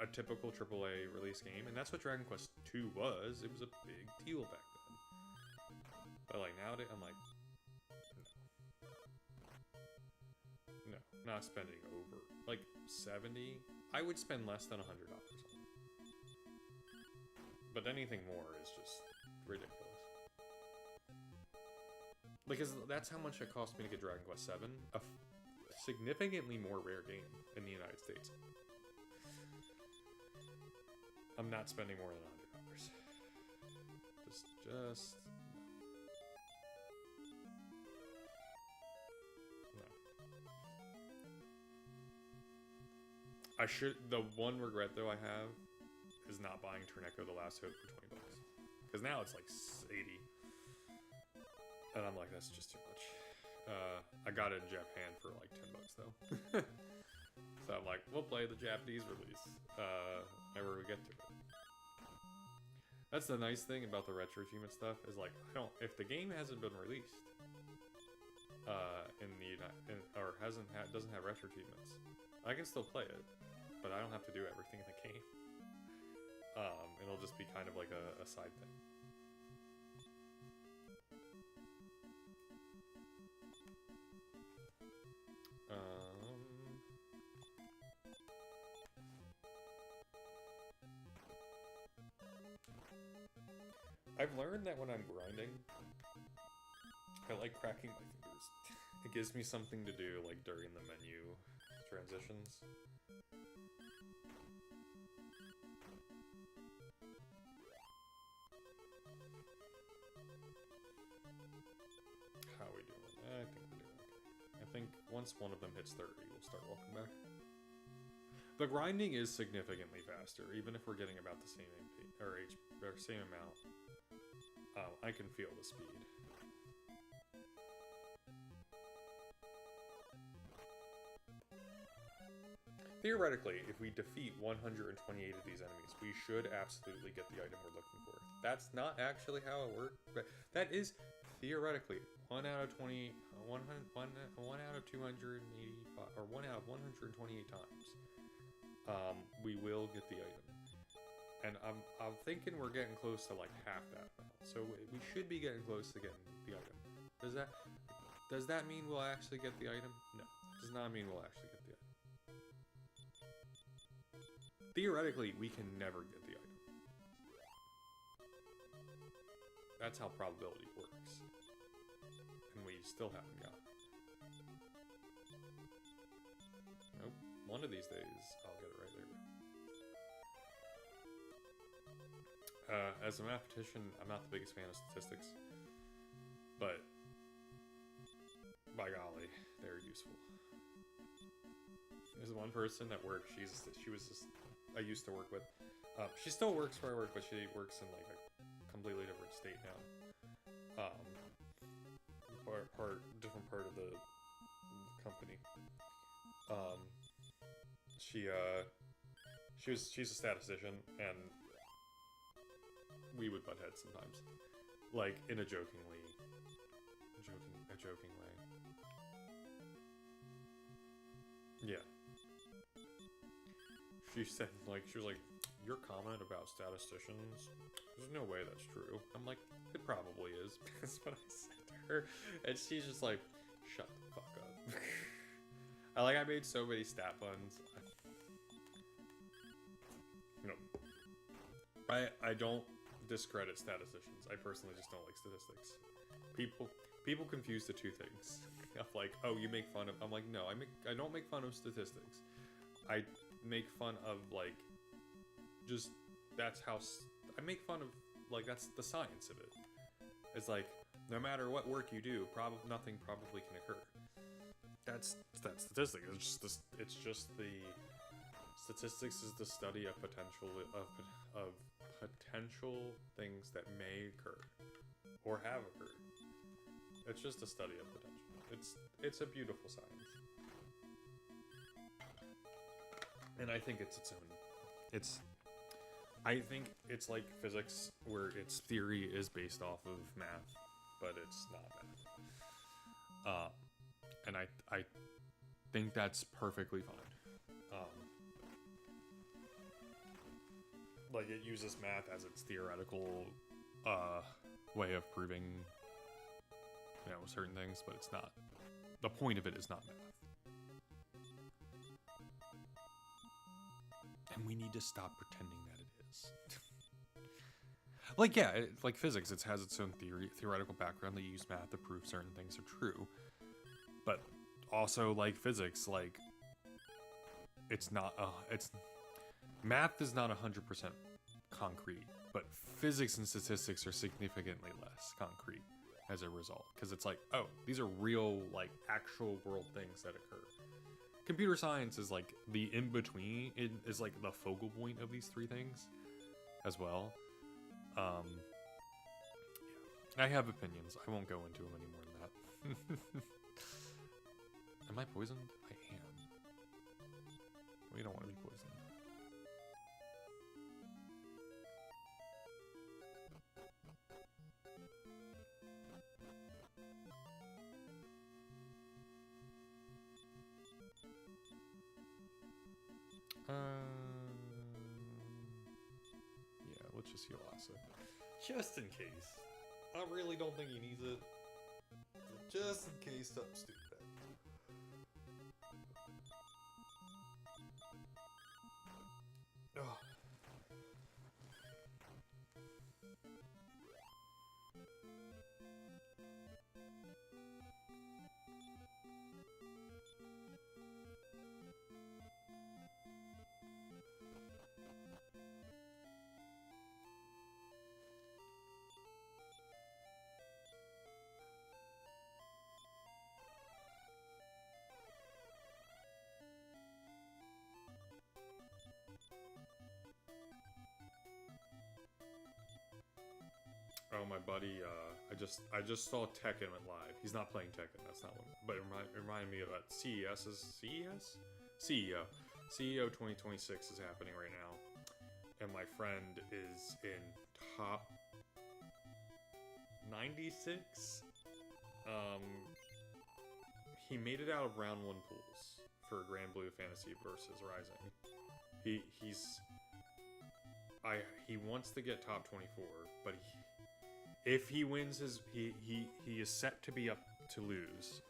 A typical AAA release game. And that's what Dragon Quest II was. It was a big deal back then. But like nowadays, I'm like, no, not spending over like 70. I would spend less than $100 on it. But anything more is just ridiculous. Because that's how much it cost me to get Dragon Quest VII, a significantly more rare game in the United States. I'm not spending more than $100. Just no. I should. The one regret though I have is not buying Torneco: The Last Hope for $20, because now it's like 80, and I'm like, that's just too much. I got it in Japan for like $10 though. So I'm like, we'll play the Japanese release whenever we get to it. That's the nice thing about the retro achievement stuff is like, if the game hasn't been released in the or doesn't have retro achievements, I can still play it, but I don't have to do everything in the game. It'll just be kind of like a side thing. I've learned that when I'm grinding, I like cracking my fingers. It gives me something to do, like, during the menu transitions. How are we doing? I think we're doing okay. I think once one of them hits 30, we'll start walking back. The grinding is significantly faster, even if we're getting about the same MP, or same amount. I can feel the speed. Theoretically, if we defeat 128 of these enemies, we should absolutely get the item we're looking for. That's not actually how it works, but that is theoretically 1 out of 20, 1 out of 285, or 1 out of 128 times. We will get the item. And I'm thinking we're getting close to like half that amount. So we should be getting close to getting the item. Does that mean we'll actually get the item? No. It does not mean we'll actually get the item. Theoretically, we can never get the item. That's how probability works. And we still haven't got it. Nope. One of these days, I'll get it right there. As a mathematician, I'm not the biggest fan of statistics, but by golly, they're useful. There's one person at work. I used to work with. She still works where I work, but she works in like a completely different state now. Different part of the company. She's a statistician, and we would butt heads sometimes, like in a joking way. Yeah. She was like, your comment about statisticians, there's no way that's true. I'm like, it probably is. That's what I said to her, and she's just like, shut the fuck up. I made so many stat puns. I don't discredit statisticians. I personally just don't like statistics. People confuse the two things. Of like, oh, you make fun of. I'm like, no, I don't make fun of statistics. I make fun of like, just that's how I make fun of, like, that's the science of it. It's like, no matter what work you do, nothing probably can occur. That's statistic. It's just the statistics is the study of potential things that may occur or have occurred. It's just a study of potential. It's a beautiful science. And I think it's its own. I think it's like physics, where its theory is based off of math, but it's not math. And I think that's perfectly fine. Like, it uses math as its theoretical way of proving, certain things, but it's not. The point of it is not math. And we need to stop pretending that it is. Like, yeah, like physics, it has its own theoretical background. They use math to prove certain things are true. But also, like physics, like, it's not, math is not 100% concrete, but physics and statistics are significantly less concrete as a result. Because it's like, oh, these are real, like, actual world things that occur. Computer science is like the in-between, it is like the focal point of these three things as well. I have opinions. I won't go into them any more than that. Am I poisoned? I am. We don't want to be poisoned. Yeah, let's just heal Asa. Just in case. I really don't think he needs it. Just in case something stupid happens. Ugh. Oh, my buddy, I just saw Tekken went live. He's not playing Tekken, that's not what, but it reminded me of that CES. CEO 2026 is happening right now. And my friend is in top 96. He made it out of round 1 pools for Grand Blue Fantasy versus Rising. He wants to get top 24, but if he wins he is set to be up to lose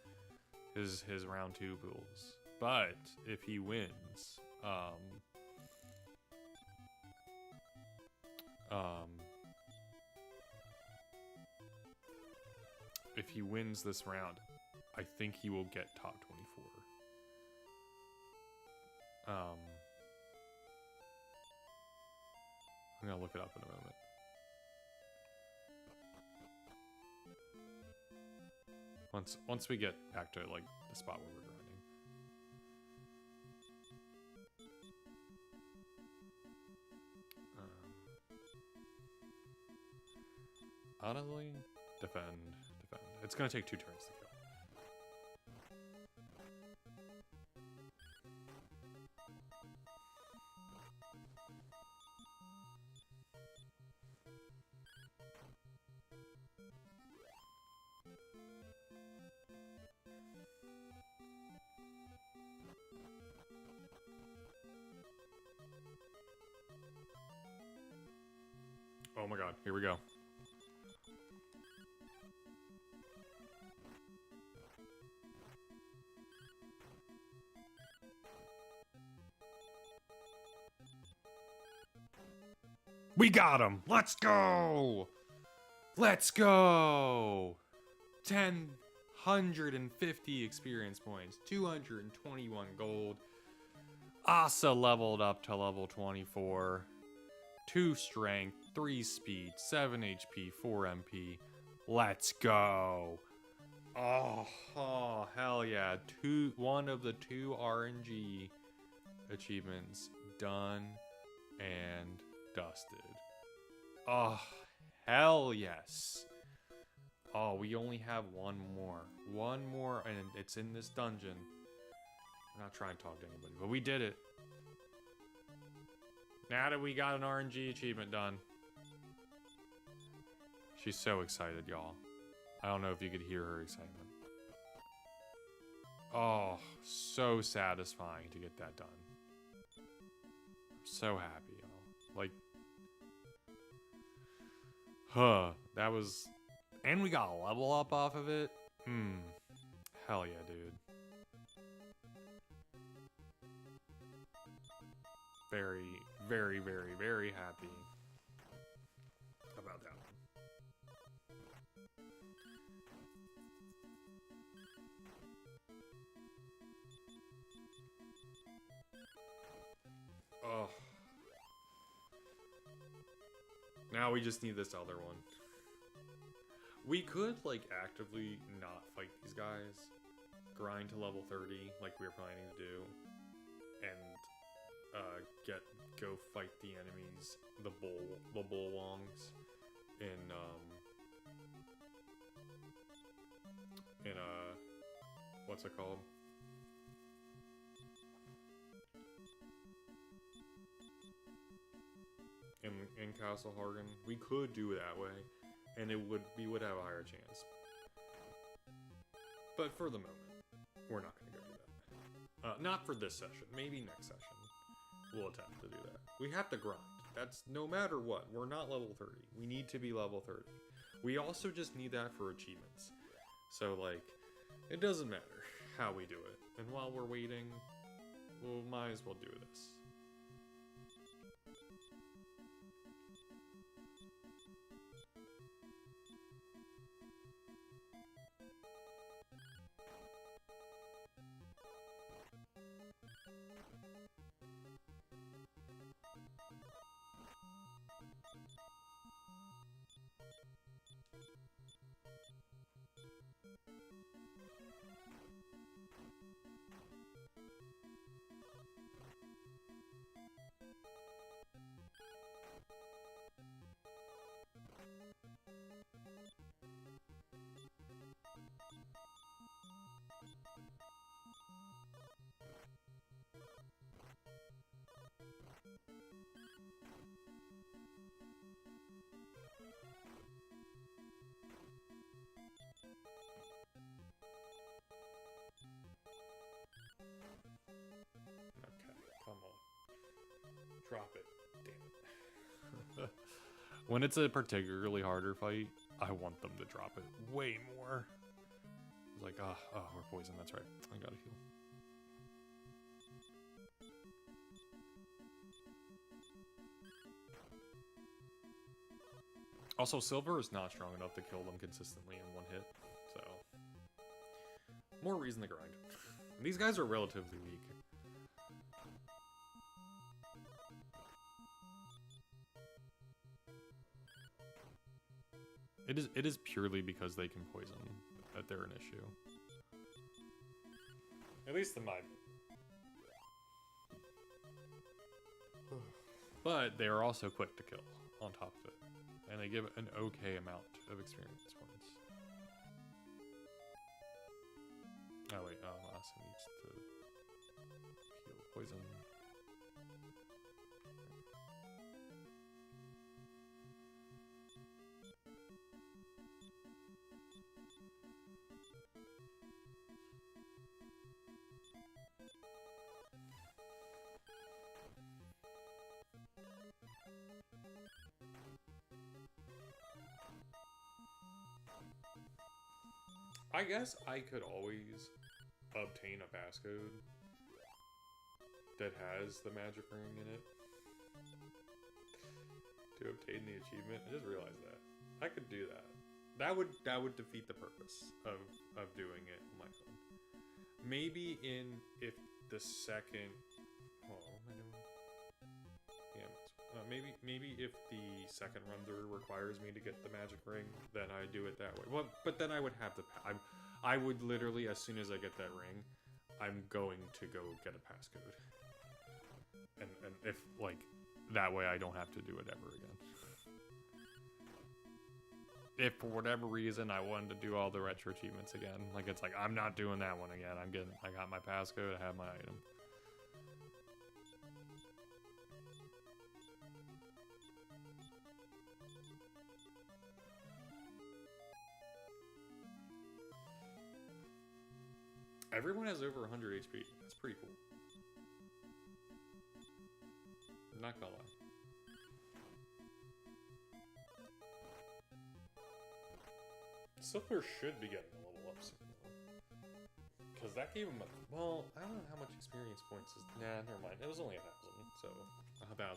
his round 2 pools. But if he wins, if he wins this round, I think he will get top 24. I'm gonna look it up in a moment. Once we get back to like the spot where we're grinding. Honestly, defend. It's gonna take 2 turns to kill. Oh my god, here we go. We got him! Let's go! Let's go! 1,050 experience points, 221 gold. Asa leveled up to level 24. 2 strength, 3 speed, 7 HP, 4 MP. Let's go! Oh, hell yeah. 1 of the 2 RNG achievements done and dusted. Oh, hell yes. Oh, we only have 1 more. 1 more, and it's in this dungeon. I'm not trying to talk to anybody, but we did it. Now that we got an RNG achievement done. She's so excited, y'all. I don't know if you could hear her excitement. Oh, so satisfying to get that done. I'm so happy, y'all. Like, that was... And we got a level up off of it. Hell yeah, dude. Very, very, very, very happy about that one. Oh. Now we just need this other one. We could, like, actively not fight these guys. Grind to level 30, like we were planning to do. And, go fight the enemies, the bullwongs, what's it called? In Castle Hargan. We could do it that way, and we would have a higher chance. But for the moment, we're not going to go do that. Not for this session. Maybe next session we'll attempt to do that. We have to grind. That's no matter what. We're not level 30. We need to be level 30. We also just need that for achievements. So, like, it doesn't matter how we do it. And while we're waiting, we might as well do this. Come on. Drop it. Damn it. When it's a particularly harder fight, I want them to drop it way more. It's like, we're poisoned. That's right. I gotta heal. Also, silver is not strong enough to kill them consistently in one hit, so more reason to grind. These guys are relatively weak. It is purely because they can poison that they're an issue. At least in my opinion. But they are also quick to kill on top of it. And they give an okay amount of experience points. Oh wait, Asa needs to heal poison. I guess I could always obtain a passcode that has the magic ring in it to obtain the achievement. I just realized that. I could do that. That would defeat the purpose of doing it on my own. Maybe if the second... Oh, what am I doing? Yeah, maybe if the second run through requires me to get the magic ring, then I do it that way. Well, but then I would have I would literally, as soon as I get that ring, I'm going to go get a passcode. And if, like, that way I don't have to do it ever again. If for whatever reason I wanted to do all the retro achievements again, like, it's like, I'm not doing that one again. I got my passcode, I have my item. Everyone has over 100 HP. That's pretty cool. I'm not gonna lie. Silver should be getting a level up soon, because that gave him a, well, I don't know how much experience points is. Nah, never mind. It was only 1,000, so 1,050.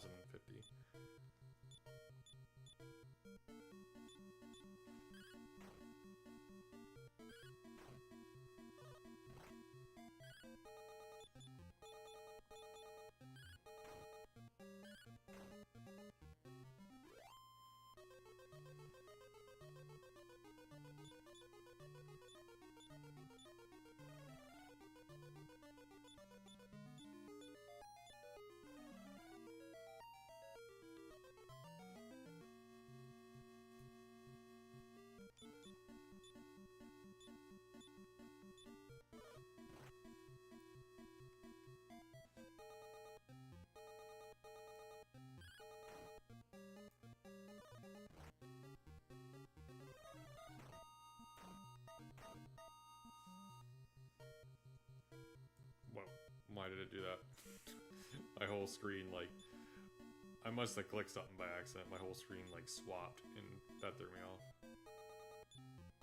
Whoa, why did it do that? My whole screen, like, I must have clicked something by accident. My whole screen, like, swapped, and that threw me off.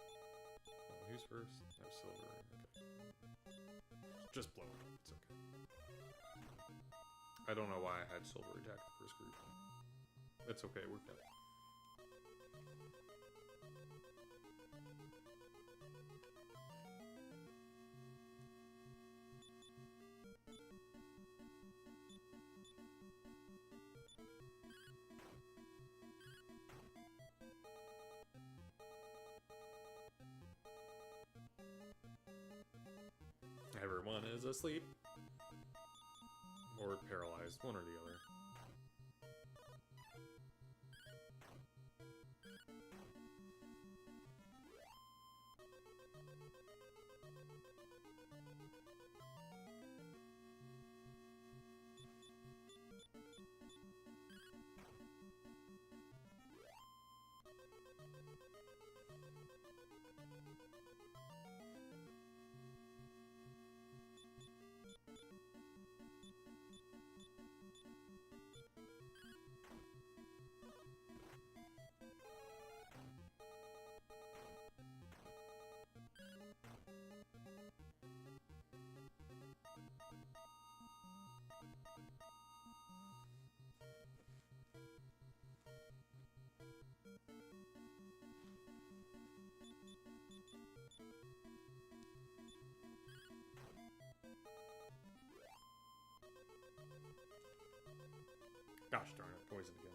Oh, who's first? I have silver. Okay. Just blow it up. It's okay. I don't know why I had silver attack the first group. It's okay, we're good. Everyone is asleep. Or paralyzed, one or the other. Gosh darn it, poison again.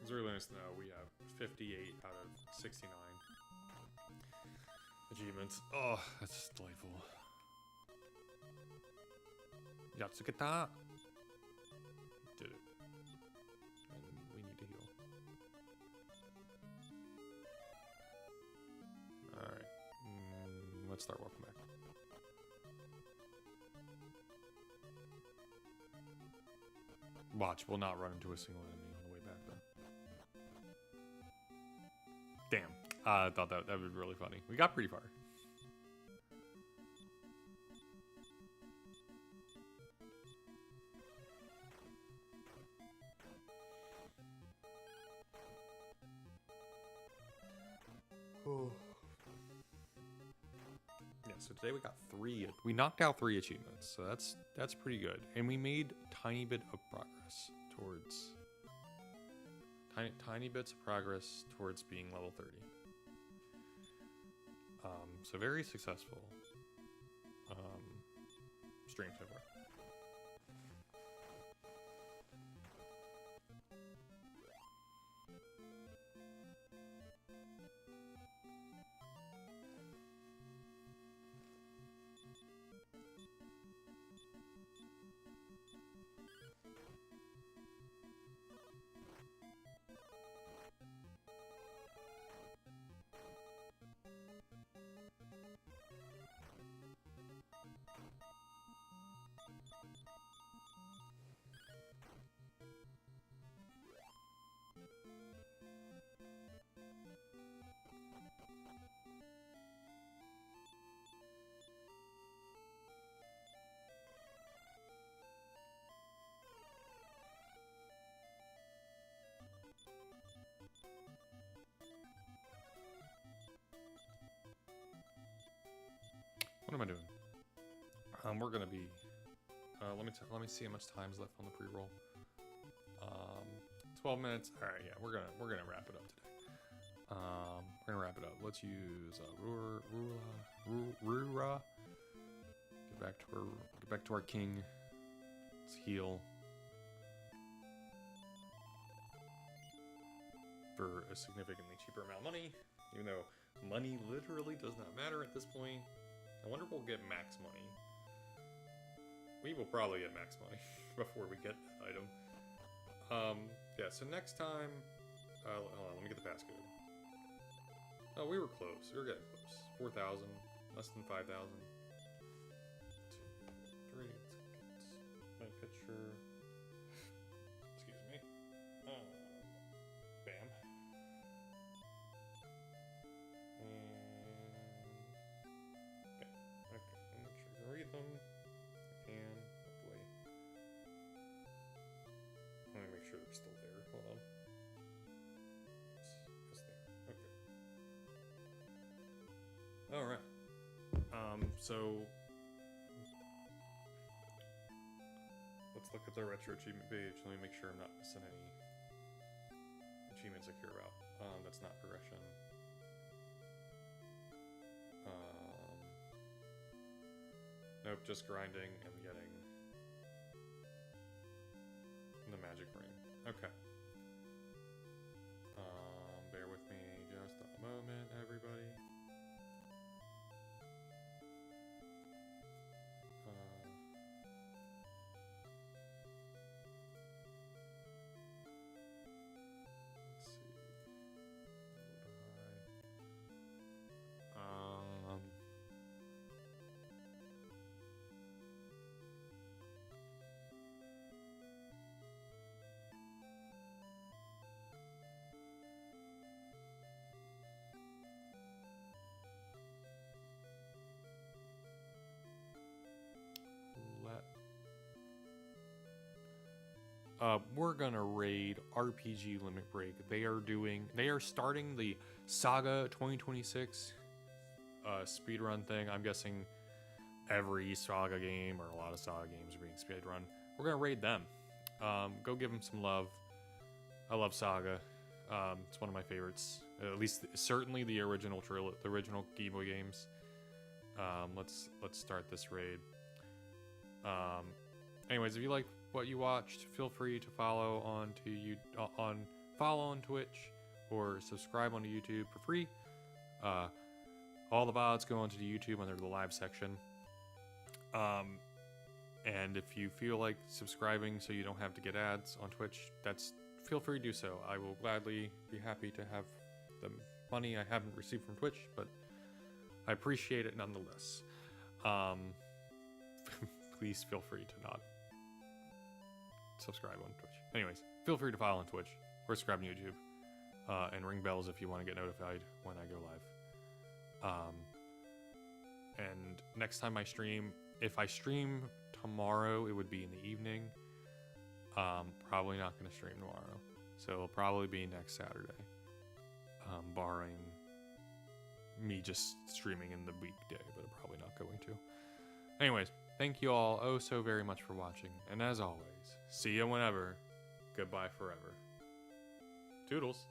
It's really nice to know we have 58 out of 69 achievements. Oh, that's delightful. Yatsukata! Did it. And we need to heal. Alright. Let's start walking back. Watch, we'll not run into a single enemy on the way back though. Damn. I thought that would be really funny. We got pretty far. Oh. Yeah, so today we got 3. We knocked out 3 achievements, so that's pretty good. And we made a tiny bit of progress towards tiny bits of progress towards being level 30. So very successful stream so far. What am I doing? We're gonna be. Let me see how much time's left on the pre-roll. 12 minutes. All right, yeah, we're gonna wrap it up today. We're gonna wrap it up. Let's use Rura. Get back to our king. Let's heal for a significantly cheaper amount of money, even though money literally does not matter at this point. I wonder if we'll get max money. We will probably get max money before we get that item. Yeah, so next time, hold on, let me get the passcode. Oh, we were close. We were getting close. 4,000, less than 5,000. 2, 3, it's my picture. Excuse me. Bam. And bam. Okay, I'll make sure you read them. And hopefully. Let me make sure they're still there. Hold on. Yes, they are. Okay. All right. So let's look at the retro achievement page. Let me make sure I'm not missing any achievements I care about. That's not progression. Nope, just grinding and getting the magic ring. Okay. Bear with me just a moment, everybody. Let's see. We're gonna raid RPG Limit Break. They are starting the Saga 2026 speedrun thing. I'm guessing every Saga game or a lot of Saga games are being speedrun. We're gonna raid them. Go give them some love. I love Saga. It's one of my favorites. At least, certainly the original the original Game Boy games. Let's start this raid. Anyways, if you like what you watched, feel free to follow on Twitch or subscribe onto YouTube for free. All the VODs go onto the YouTube under the live section. And if you feel like subscribing so you don't have to get ads on Twitch, feel free to do so. I will gladly be happy to have the money I haven't received from Twitch, but I appreciate it nonetheless. Please feel free to not subscribe on Twitch. Anyways, feel free to follow on Twitch or subscribe on YouTube, and ring bells if you want to get notified when I go live. And next time I stream, if I stream tomorrow, it would be in the evening. Probably not going to stream tomorrow, so it'll probably be next Saturday, barring me just streaming in the weekday, but I'm probably not going to. Anyways, thank you all oh so very much for watching, and as always, see you whenever, goodbye forever. Toodles.